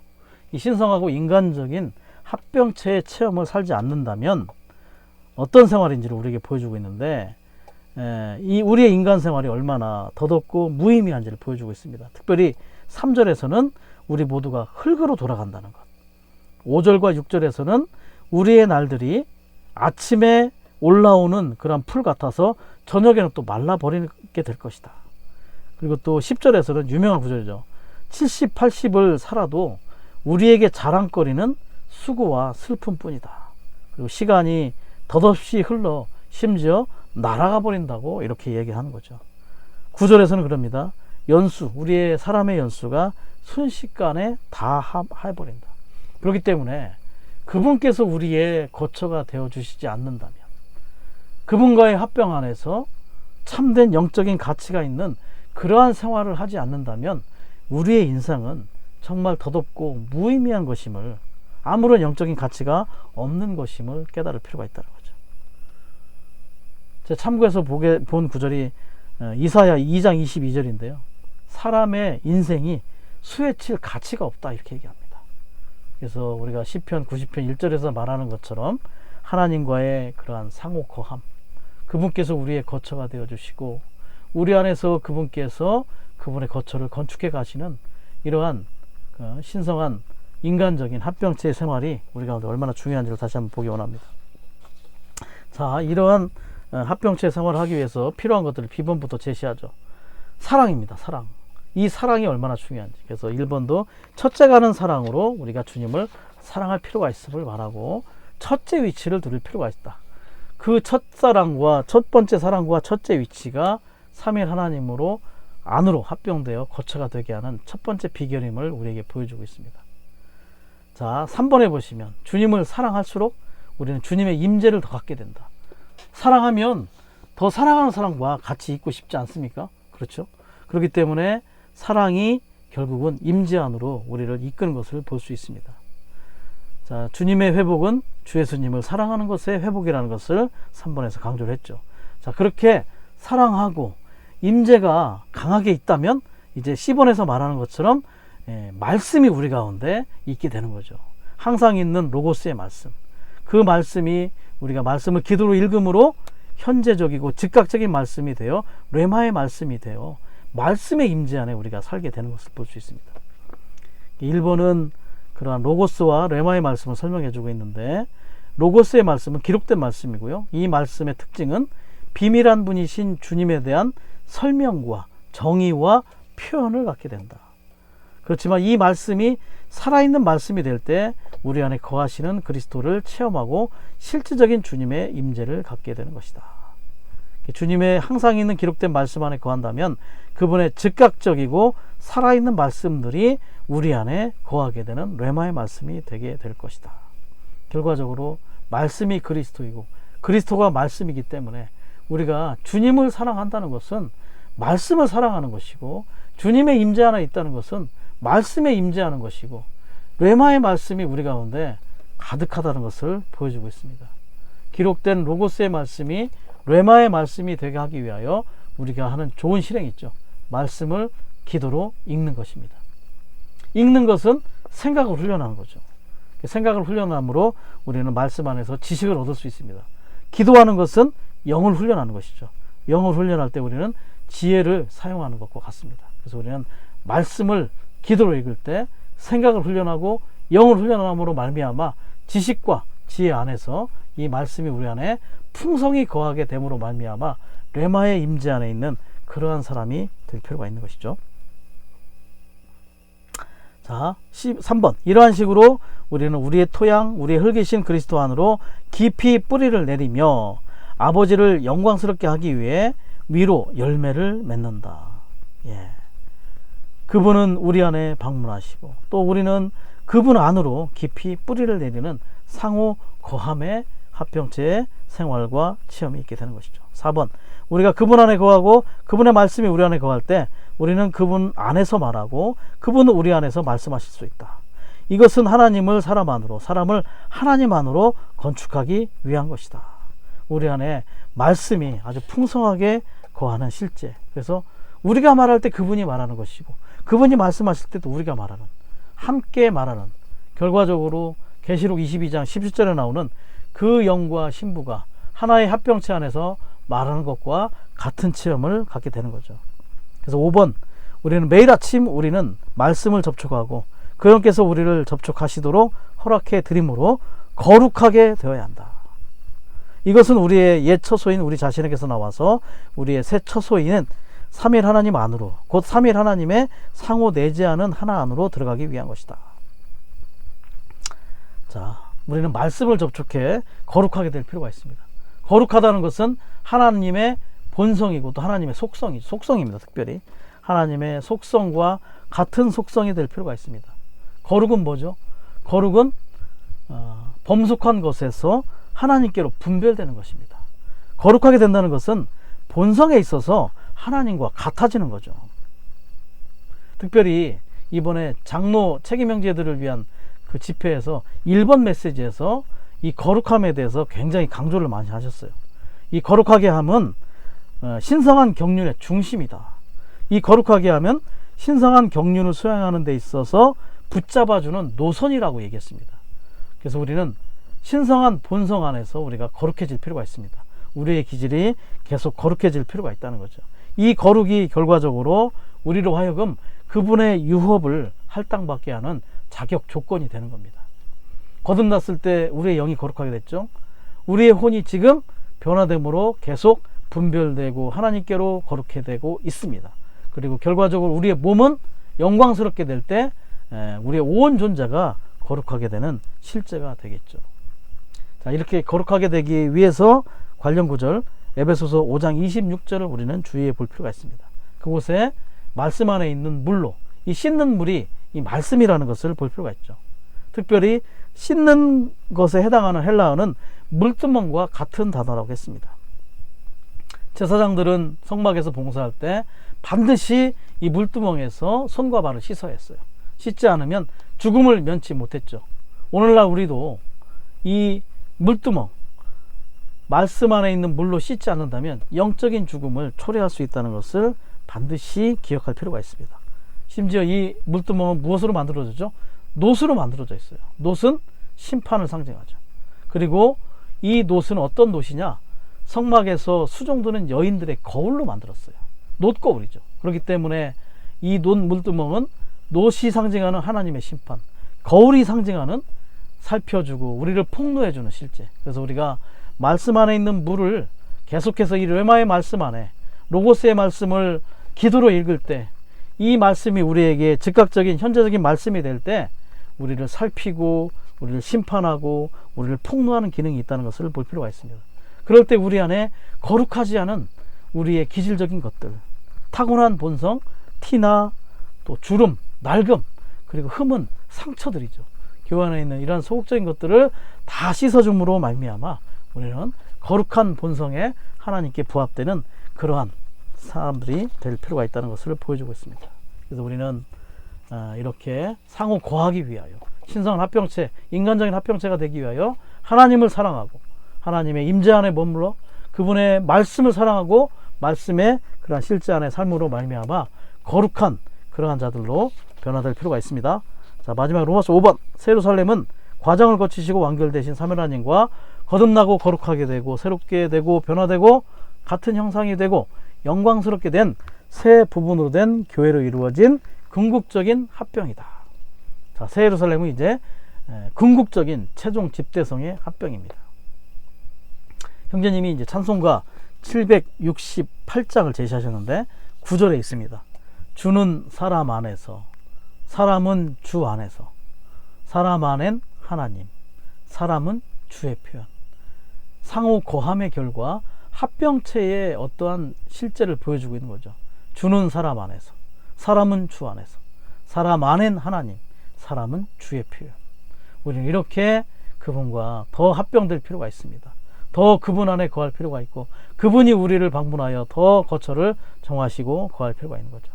이 신성하고 인간적인 합병체의 체험을 살지 않는다면 어떤 생활인지를 우리에게 보여주고 있는데, 이 우리의 인간 생활이 얼마나 더덥고 무의미한지를 보여주고 있습니다. 특별히 3절에서는 우리 모두가 흙으로 돌아간다는 것, 5절과 6절에서는 우리의 날들이 아침에 올라오는 그런 풀 같아서 저녁에는 또 말라버리게 될 것이다. 그리고 또 10절에서는 유명한 구절이죠. 70, 80을 살아도 우리에게 자랑거리는 수고와 슬픔뿐이다. 그리고 시간이 덧없이 흘러 심지어 날아가 버린다고 이렇게 얘기하는 거죠. 9절에서는 그럽니다. 연수, 우리의 사람의 연수가 순식간에 다 해버린다. 그렇기 때문에 그분께서 우리의 거처가 되어주시지 않는다면, 그분과의 합병 안에서 참된 영적인 가치가 있는 그러한 생활을 하지 않는다면 우리의 인생은 정말 덧없고 무의미한 것임을, 아무런 영적인 가치가 없는 것임을 깨달을 필요가 있다는 거죠. 제가 참고해서 본 구절이 이사야 2장 22절인데요. 사람의 인생이 수에 칠 가치가 없다, 이렇게 얘기합니다. 그래서 우리가 시편 90편 1절에서 말하는 것처럼 하나님과의 그러한 상호 거함, 그분께서 우리의 거처가 되어주시고 우리 안에서 그분께서 그분의 거처를 건축해 가시는 이러한 신성한 인간적인 합병체의 생활이 우리 가운데 얼마나 중요한지를 다시 한번 보기 원합니다. 자, 이러한 합병체 생활을 하기 위해서 필요한 것들을 B번부터 제시하죠. 사랑입니다. 사랑. 이 사랑이 얼마나 중요한지. 그래서 1번도 첫째 가는 사랑으로 우리가 주님을 사랑할 필요가 있음을 말하고, 첫째 위치를 두를 필요가 있다. 그 첫사랑과 첫 번째 사랑과 첫째 위치가 삼위일 하나님으로 안으로 합병되어 거처가 되게 하는 첫 번째 비결임을 우리에게 보여주고 있습니다. 자, 3번에 보시면 주님을 사랑할수록 우리는 주님의 임재를 더 갖게 된다. 사랑하면 더 사랑하는 사람과 같이 있고 싶지 않습니까? 그렇죠? 그렇기 때문에 사랑이 결국은 임재 안으로 우리를 이끄는 것을 볼 수 있습니다. 자, 주님의 회복은 주 예수님을 사랑하는 것의 회복이라는 것을 3번에서 강조를 했죠. 자, 그렇게 사랑하고 임재가 강하게 있다면 이제 10번에서 말하는 것처럼 말씀이 우리 가운데 있게 되는 거죠. 항상 있는 로고스의 말씀, 그 말씀이 우리가 말씀을 기도로 읽음으로 현재적이고 즉각적인 말씀이 되어 레마의 말씀이 되어 말씀의 임재 안에 우리가 살게 되는 것을 볼 수 있습니다. 1번은 그러한 로고스와 레마의 말씀을 설명해 주고 있는데, 로고스의 말씀은 기록된 말씀이고요. 이 말씀의 특징은 비밀한 분이신 주님에 대한 설명과 정의와 표현을 갖게 된다. 그렇지만 이 말씀이 살아있는 말씀이 될 때 우리 안에 거하시는 그리스도를 체험하고 실질적인 주님의 임재를 갖게 되는 것이다. 주님의 항상 있는 기록된 말씀 안에 거한다면 그분의 즉각적이고 살아있는 말씀들이 우리 안에 거하게 되는 레마의 말씀이 되게 될 것이다. 결과적으로 말씀이 그리스도이고 그리스도가 말씀이기 때문에 우리가 주님을 사랑한다는 것은 말씀을 사랑하는 것이고, 주님의 임재 안에 있다는 것은 말씀에 임재하는 것이고, 레마의 말씀이 우리 가운데 가득하다는 것을 보여주고 있습니다. 기록된 로고스의 말씀이 레마의 말씀이 되게 하기 위하여 우리가 하는 좋은 실행이 있죠. 말씀을 기도로 읽는 것입니다. 읽는 것은 생각을 훈련하는 거죠. 생각을 훈련함으로 우리는 말씀 안에서 지식을 얻을 수 있습니다. 기도하는 것은 영을 훈련하는 것이죠. 영을 훈련할 때 우리는 지혜를 사용하는 것과 같습니다. 그래서 우리는 말씀을 기도로 읽을 때 생각을 훈련하고 영을 훈련함으로 말미암아 지식과 지혜 안에서 이 말씀이 우리 안에 풍성히 거하게 됨으로 말미암아 레마의 임재 안에 있는 그러한 사람이 될 필요가 있는 것이죠. 자, 3번. 이러한 식으로 우리는 우리의 토양, 우리의 흙이신 그리스도 안으로 깊이 뿌리를 내리며 아버지를 영광스럽게 하기 위해 위로 열매를 맺는다. 예. 그분은 우리 안에 방문하시고 또 우리는 그분 안으로 깊이 뿌리를 내리는 상호 거함의 합병체의 생활과 체험이 있게 되는 것이죠. 4번. 우리가 그분 안에 거하고 그분의 말씀이 우리 안에 거할 때 우리는 그분 안에서 말하고 그분은 우리 안에서 말씀하실 수 있다. 이것은 하나님을 사람 안으로, 사람을 하나님 안으로 건축하기 위한 것이다. 우리 안에 말씀이 아주 풍성하게 거하는 실제. 그래서 우리가 말할 때 그분이 말하는 것이고 그분이 말씀하실 때도 우리가 말하는, 함께 말하는, 결과적으로 계시록 22장 17절에 나오는 그 영과 신부가 하나의 합병체 안에서 말하는 것과 같은 체험을 갖게 되는 거죠. 그래서 5번, 우리는 매일 아침 우리는 말씀을 접촉하고 그분께서 우리를 접촉하시도록 허락해 드림으로 거룩하게 되어야 한다. 이것은 우리의 옛 처소인 우리 자신에게서 나와서 우리의 새 처소인 삼위일 하나님 안으로, 곧 삼위일 하나님의 상호 내재하는 하나 안으로 들어가기 위한 것이다. 자, 우리는 말씀을 접촉해 거룩하게 될 필요가 있습니다. 거룩하다는 것은 하나님의 본성이고 또 하나님의 속성입니다. 특별히 하나님의 속성과 같은 속성이 될 필요가 있습니다. 거룩은 뭐죠? 거룩은 범속한 것에서 하나님께로 분별되는 것입니다. 거룩하게 된다는 것은 본성에 있어서 하나님과 같아지는 거죠. 특별히 이번에 장로 책임형제들을 위한 그 집회에서 1번 메시지에서 이 거룩함에 대해서 굉장히 강조를 많이 하셨어요. 이 거룩하게 함은 신성한 경륜의 중심이다. 이 거룩하게 하면 신성한 경륜을 수행하는 데 있어서 붙잡아주는 노선이라고 얘기했습니다. 그래서 우리는 신성한 본성 안에서 우리가 거룩해질 필요가 있습니다. 우리의 기질이 계속 거룩해질 필요가 있다는 거죠. 이 거룩이 결과적으로 우리로 하여금 그분의 유업을 할당받게 하는 자격 조건이 되는 겁니다. 거듭났을 때 우리의 영이 거룩하게 됐죠. 우리의 혼이 지금 변화됨으로 계속 분별되고 하나님께로 거룩해 되고 있습니다. 그리고 결과적으로 우리의 몸은 영광스럽게 될 때 우리의 온 존재가 거룩하게 되는 실제가 되겠죠. 자, 이렇게 거룩하게 되기 위해서 관련 구절 에베소서 5장 26절을 우리는 주의해 볼 필요가 있습니다. 그곳에 말씀 안에 있는 물로 이 씻는 물이 이 말씀이라는 것을 볼 필요가 있죠. 특별히 씻는 것에 해당하는 헬라어는 물두멍과 같은 단어라고 했습니다. 제사장들은 성막에서 봉사할 때 반드시 이 물두멍에서 손과 발을 씻어야 했어요. 씻지 않으면 죽음을 면치 못했죠. 오늘날 우리도 이 물두멍, 말씀 안에 있는 물로 씻지 않는다면 영적인 죽음을 초래할 수 있다는 것을 반드시 기억할 필요가 있습니다. 심지어 이 물두멍은 무엇으로 만들어졌죠? 놋으로 만들어져 있어요. 놋은 심판을 상징하죠. 그리고 이 놋은 어떤 놋이냐? 성막에서 수종드는 여인들의 거울로 만들었어요. 놋거울이죠. 그렇기 때문에 이 놋 물두멍은 놋이 상징하는 하나님의 심판, 거울이 상징하는 살펴주고 우리를 폭로해주는 실제. 그래서 우리가 말씀 안에 있는 물을 계속해서 이 레마의 말씀 안에 로고스의 말씀을 기도로 읽을 때 이 말씀이 우리에게 즉각적인 현재적인 말씀이 될 때 우리를 살피고 우리를 심판하고 우리를 폭로하는 기능이 있다는 것을 볼 필요가 있습니다. 그럴 때 우리 안에 거룩하지 않은 우리의 기질적인 것들, 타고난 본성, 티나 또 주름, 낡음, 그리고 흠은 상처들이죠. 교회 안에 있는 이러한 소극적인 것들을 다 씻어줌으로 말미암아 우리는 거룩한 본성에 하나님께 부합되는 그러한 사람들이 될 필요가 있다는 것을 보여주고 있습니다. 그래서 우리는 이렇게 상호 거하기 위하여 신성한 합병체, 인간적인 합병체가 되기 위하여 하나님을 사랑하고 하나님의 임재 안에 머물러 그분의 말씀을 사랑하고 말씀의 그러한 실제 안의 삶으로 말미암아 거룩한 그러한 자들로 변화될 필요가 있습니다. 자, 마지막 로마서 5번 세루살렘은 과정을 거치시고 완결되신 사면하나님과 거듭나고 거룩하게 되고 새롭게 되고 변화되고 같은 형상이 되고 영광스럽게 된 새 부분으로 된 교회로 이루어진 궁극적인 합병이다. 자, 새 예루살렘은 이제 궁극적인 최종 집대성의 합병입니다. 형제님이 이제 찬송가 768장을 제시하셨는데 9절에 있습니다. 주는 사람 안에서, 사람은 주 안에서, 사람 안엔 하나님, 사람은 주의 표현. 상호 거함의 결과 합병체의 어떠한 실제를 보여주고 있는 거죠. 주는 사람 안에서, 사람은 주 안에서, 사람 안엔 하나님, 사람은 주의 표현. 우리는 이렇게 그분과 더 합병될 필요가 있습니다. 더 그분 안에 거할 필요가 있고 그분이 우리를 방문하여 더 거처를 정하시고 거할 필요가 있는 거죠.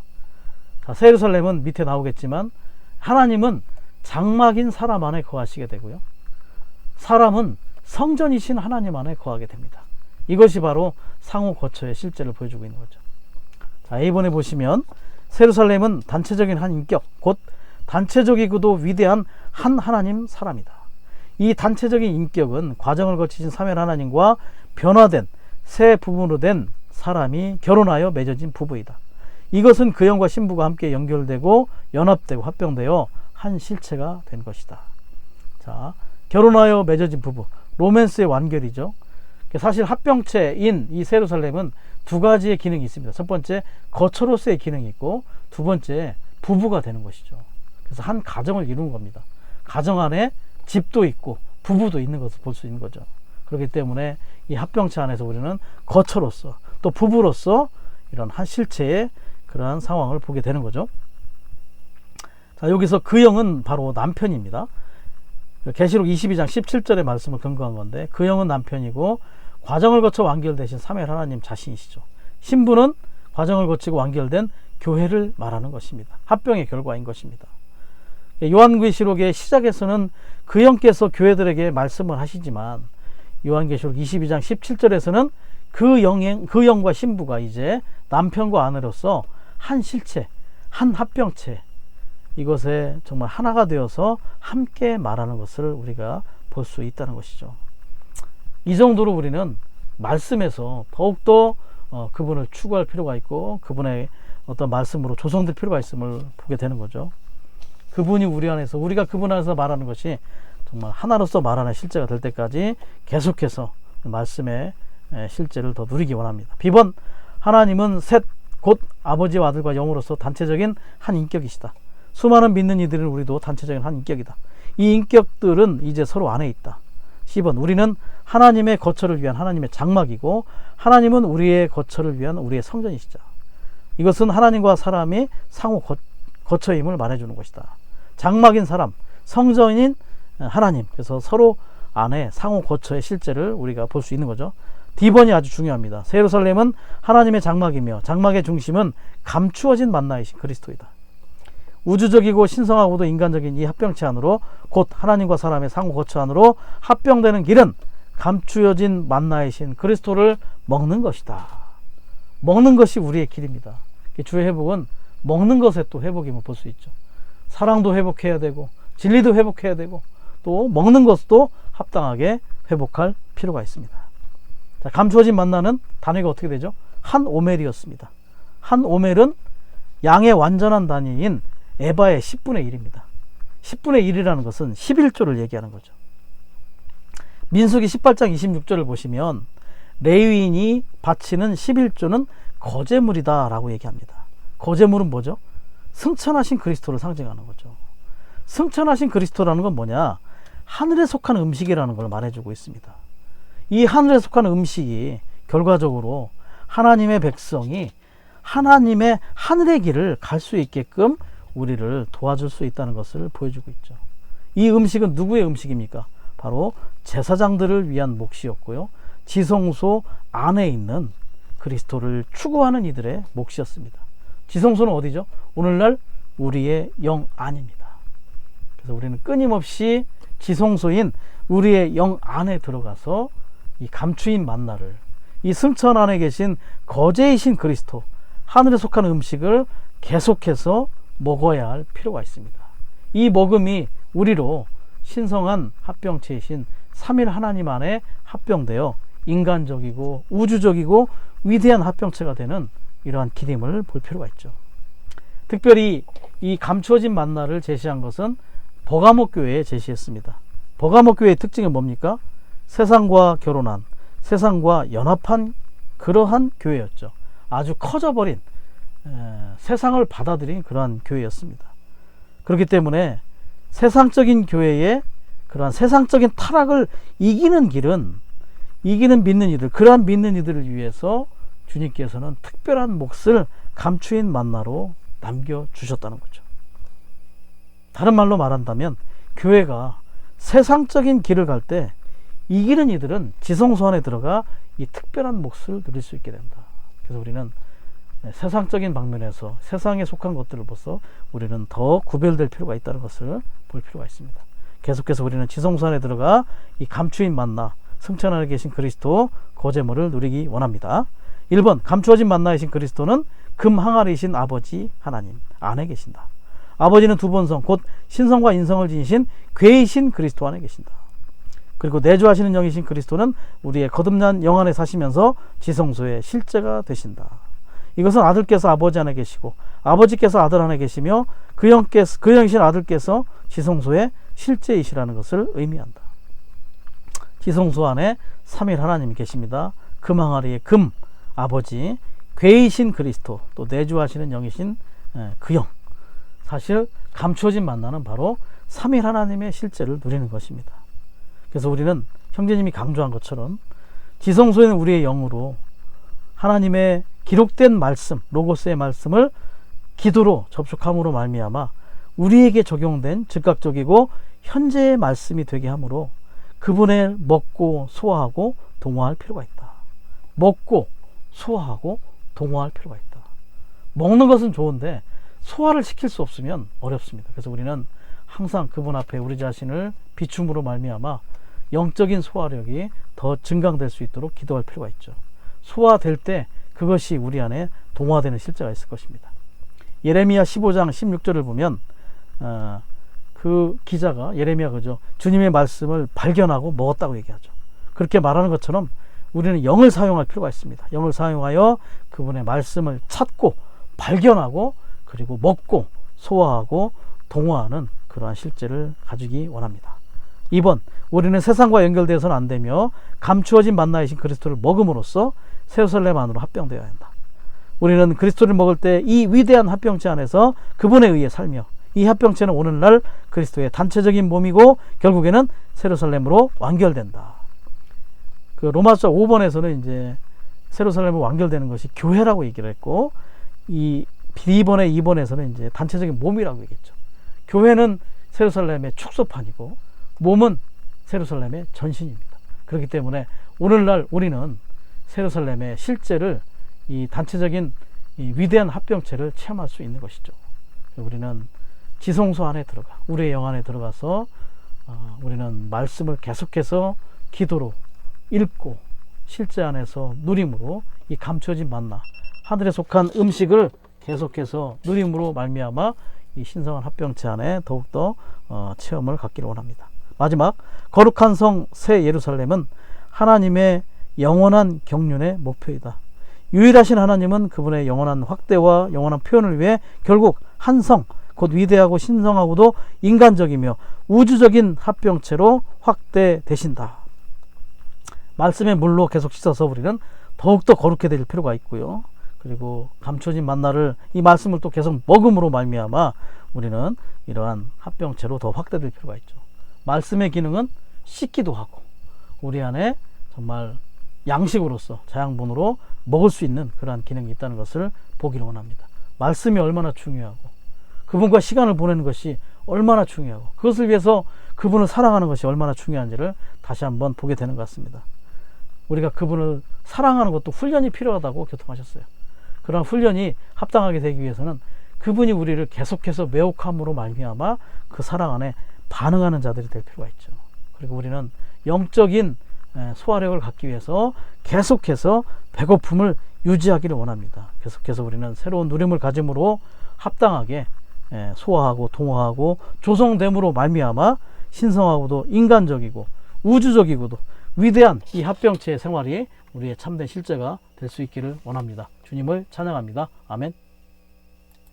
자, 새 예루살렘은 밑에 나오겠지만 하나님은 장막인 사람 안에 거하시게 되고요, 사람은 성전이신 하나님 안에 거하게 됩니다. 이것이 바로 상호 거처의 실제를 보여주고 있는 거죠. 자, 이번에 보시면 새 예루살렘은 단체적인 한 인격, 곧 단체적이고도 위대한 한 하나님 사람이다. 이 단체적인 인격은 과정을 거치신 삼위 하나님과 변화된 새 부분으로 된 사람이 결혼하여 맺어진 부부이다. 이것은 그 영과 신부가 함께 연결되고 연합되고 합병되어 한 실체가 된 것이다. 자, 결혼하여 맺어진 부부, 로맨스의 완결이죠. 사실 합병체인 이 새 예루살렘은 두 가지의 기능이 있습니다. 첫 번째, 거처로서의 기능이 있고 두 번째, 부부가 되는 것이죠. 그래서 한 가정을 이루는 겁니다. 가정 안에 집도 있고 부부도 있는 것을 볼 수 있는 거죠. 그렇기 때문에 이 합병체 안에서 우리는 거처로서 또 부부로서 이런 한 실체의 그러한 상황을 보게 되는 거죠. 자, 여기서 그 영은 바로 남편입니다. 계시록 22장 17절의 말씀을 근거한 건데, 그 영은 남편이고 과정을 거쳐 완결되신 삼위 하나님 자신이시죠. 신부는 과정을 거치고 완결된 교회를 말하는 것입니다. 합병의 결과인 것입니다. 요한계시록의 시작에서는 그 영께서 교회들에게 말씀을 하시지만, 요한계시록 22장 17절에서는 그 영과 신부가 이제 남편과 아내로서 한 실체, 한 합병체, 이것에 정말 하나가 되어서 함께 말하는 것을 우리가 볼 수 있다는 것이죠. 이 정도로 우리는 말씀에서 더욱더 그분을 추구할 필요가 있고, 그분의 어떤 말씀으로 조성될 필요가 있음을 보게 되는 거죠. 그분이 우리 안에서, 우리가 그분 안에서 말하는 것이 정말 하나로서 말하는 실제가 될 때까지 계속해서 말씀의 실제를 더 누리기 원합니다. 비번, 하나님은 셋, 곧 아버지와 아들과 영으로서 단체적인 한 인격이시다. 수많은 믿는 이들은 우리도 단체적인 한 인격이다. 이 인격들은 이제 서로 안에 있다. 10번, 우리는 하나님의 거처를 위한 하나님의 장막이고, 하나님은 우리의 거처를 위한 우리의 성전이시다. 이것은 하나님과 사람이 상호 거처임을 말해주는 것이다. 장막인 사람, 성전인 하나님, 그래서 서로 안에 상호 거처의 실제를 우리가 볼 수 있는 거죠. D번이 아주 중요합니다. 새 예루살렘은 하나님의 장막이며, 장막의 중심은 감추어진 만나이신 그리스도이다. 우주적이고 신성하고도 인간적인 이 합병체 안으로, 곧 하나님과 사람의 상호 거처 안으로 합병되는 길은 감추어진 만나이신 그리스도를 먹는 것이다. 먹는 것이 우리의 길입니다. 주의 회복은 먹는 것에 또 회복임을 볼 수 있죠. 사랑도 회복해야 되고, 진리도 회복해야 되고, 또 먹는 것도 합당하게 회복할 필요가 있습니다. 자, 감추어진 만나는 단위가 어떻게 되죠? 한 오멜이었습니다. 한 오멜은 양의 완전한 단위인 에바의 10분의 1입니다. 10분의 1이라는 것은 11조를 얘기하는 거죠. 민수기 18장 26절을 보시면 레위인이 바치는 11조는 거제물이다 라고 얘기합니다. 거제물은 뭐죠? 승천하신 그리스도를 상징하는 거죠. 승천하신 그리스도라는 건 뭐냐? 하늘에 속한 음식이라는 걸 말해주고 있습니다. 이 하늘에 속한 음식이 결과적으로 하나님의 백성이 하나님의 하늘의 길을 갈 수 있게끔 우리를 도와줄 수 있다는 것을 보여주고 있죠. 이 음식은 누구의 음식입니까? 바로 제사장들을 위한 몫이었고요, 지성소 안에 있는 그리스도를 추구하는 이들의 몫이었습니다. 지성소는 어디죠? 오늘날 우리의 영 안입니다. 그래서 우리는 끊임없이 지성소인 우리의 영 안에 들어가서 이 감추인 만나를, 이 승천 안에 계신 거제이신 그리스도, 하늘에 속한 음식을 계속해서 먹어야 할 필요가 있습니다. 이 먹음이 우리로 신성한 합병체이신 삼일 하나님 안에 합병되어 인간적이고 우주적이고 위대한 합병체가 되는 이러한 길임을 볼 필요가 있죠. 특별히 이 감추어진 만나를 제시한 것은 버가모 교회에 제시했습니다. 버가모 교회의 특징이 뭡니까? 세상과 결혼한, 세상과 연합한 그러한 교회였죠. 아주 커져버린, 세상을 받아들인 그러한 교회였습니다. 그렇기 때문에 세상적인 교회의 그러한 세상적인 타락을 이기는 길은, 이기는 믿는 이들, 그러한 믿는 이들을 위해서 주님께서는 특별한 몫을 감추인 만나로 남겨주셨다는 거죠. 다른 말로 말한다면 교회가 세상적인 길을 갈 때 이기는 이들은 지성소 안에 들어가 이 특별한 몫을 누릴 수 있게 된다. 그래서 우리는 세상적인 방면에서 세상에 속한 것들을 보서 우리는 더 구별될 필요가 있다는 것을 볼 필요가 있습니다. 계속해서 우리는 지성소 안에 들어가 이 감추인 만나, 승천 안에 계신 그리스도 거제물을 누리기 원합니다. 1번, 감추어진 만나이신 그리스도는 금 항아리이신 아버지 하나님 안에 계신다. 아버지는 두 번성, 곧 신성과 인성을 지니신 괴이신 그리스도 안에 계신다. 그리고 내주하시는 영이신 그리스도는 우리의 거듭난 영 안에 사시면서 지성소의 실제가 되신다. 이것은 아들께서 아버지 안에 계시고 아버지께서 아들 안에 계시며 그 영이신 아들께서 지성소의 실제이시라는 것을 의미한다. 지성소 안에 삼일 하나님이 계십니다. 금 항아리의 금, 아버지, 괴이신 그리스도, 또 내주하시는 영이신 그 영. 사실 감추어진 만나는 바로 삼일 하나님의 실제를 누리는 것입니다. 그래서 우리는 형제님이 강조한 것처럼 지성소에는 우리의 영으로 하나님의 기록된 말씀, 로고스의 말씀을 기도로 접촉함으로 말미암아 우리에게 적용된 즉각적이고 현재의 말씀이 되게 하므로 그분을 먹고 소화하고 동화할 필요가 있다. 먹고 소화하고 동화할 필요가 있다. 먹는 것은 좋은데 소화를 시킬 수 없으면 어렵습니다. 그래서 우리는 항상 그분 앞에 우리 자신을 비춤으로 말미암아 영적인 소화력이 더 증강될 수 있도록 기도할 필요가 있죠. 소화될 때 그것이 우리 안에 동화되는 실제가 있을 것입니다. 예레미야 15장 16절을 보면 그 기자가 예레미야 그죠? 주님의 말씀을 발견하고 먹었다고 얘기하죠. 그렇게 말하는 것처럼 우리는 영을 사용할 필요가 있습니다. 영을 사용하여 그분의 말씀을 찾고 발견하고 그리고 먹고 소화하고 동화하는 그러한 실제를 가지기 원합니다. 2번, 우리는 세상과 연결되어서는 안 되며 감추어진 만나이신 그리스도를 먹음으로써 세루살렘 안으로 합병되어야 한다. 우리는 그리스도를 먹을 때 이 위대한 합병체 안에서 그분에 의해 살며 이 합병체는 오늘날 그리스도의 단체적인 몸이고 결국에는 세루살렘으로 완결된다. 그 로마서 5번에서는 이제 세루살렘으로 완결되는 것이 교회라고 얘기를 했고 이 B번의 2번에서는 이제 단체적인 몸이라고 얘기했죠. 교회는 세루살렘의 축소판이고 몸은 세루살렘의 전신입니다. 그렇기 때문에 오늘날 우리는 세루살렘의 실제를 이 단체적인 이 위대한 합병체를 체험할 수 있는 것이죠. 우리는 지성소 안에 들어가 우리의 영 안에 들어가서 우리는 말씀을 계속해서 기도로 읽고 실제 안에서 누림으로 이 감춰진 만나 하늘에 속한 음식을 계속해서 누림으로 말미암아 이 신성한 합병체 안에 더욱더 체험을 갖기를 원합니다. 마지막 거룩한 성 새 예루살렘은 하나님의 영원한 경륜의 목표이다. 유일하신 하나님은 그분의 영원한 확대와 영원한 표현을 위해 결국 한 성, 곧 위대하고 신성하고도 인간적이며 우주적인 합병체로 확대되신다. 말씀의 물로 계속 씻어서 우리는 더욱더 거룩해 될 필요가 있고요. 그리고 감춰진 만나를 이 말씀을 또 계속 먹음으로 말미암아 우리는 이러한 합병체로 더 확대될 필요가 있죠. 말씀의 기능은 씻기도 하고 우리 안에 정말 양식으로서 자양분으로 먹을 수 있는 그러한 기능이 있다는 것을 보기를 원합니다. 말씀이 얼마나 중요하고 그분과 시간을 보내는 것이 얼마나 중요하고 그것을 위해서 그분을 사랑하는 것이 얼마나 중요한지를 다시 한번 보게 되는 것 같습니다. 우리가 그분을 사랑하는 것도 훈련이 필요하다고 교통하셨어요. 그런 훈련이 합당하게 되기 위해서는 그분이 우리를 계속해서 매혹함으로 말미암아 그 사랑 안에 반응하는 자들이 될 필요가 있죠. 그리고 우리는 영적인 소화력을 갖기 위해서 계속해서 배고픔을 유지하기를 원합니다. 계속해서 우리는 새로운 누림을 가짐으로 합당하게 소화하고 동화하고 조성됨으로 말미암아 신성하고도 인간적이고 우주적이고도 위대한 이 합병체의 생활이 우리의 참된 실제가 될 수 있기를 원합니다. 주님을 찬양합니다. 아멘.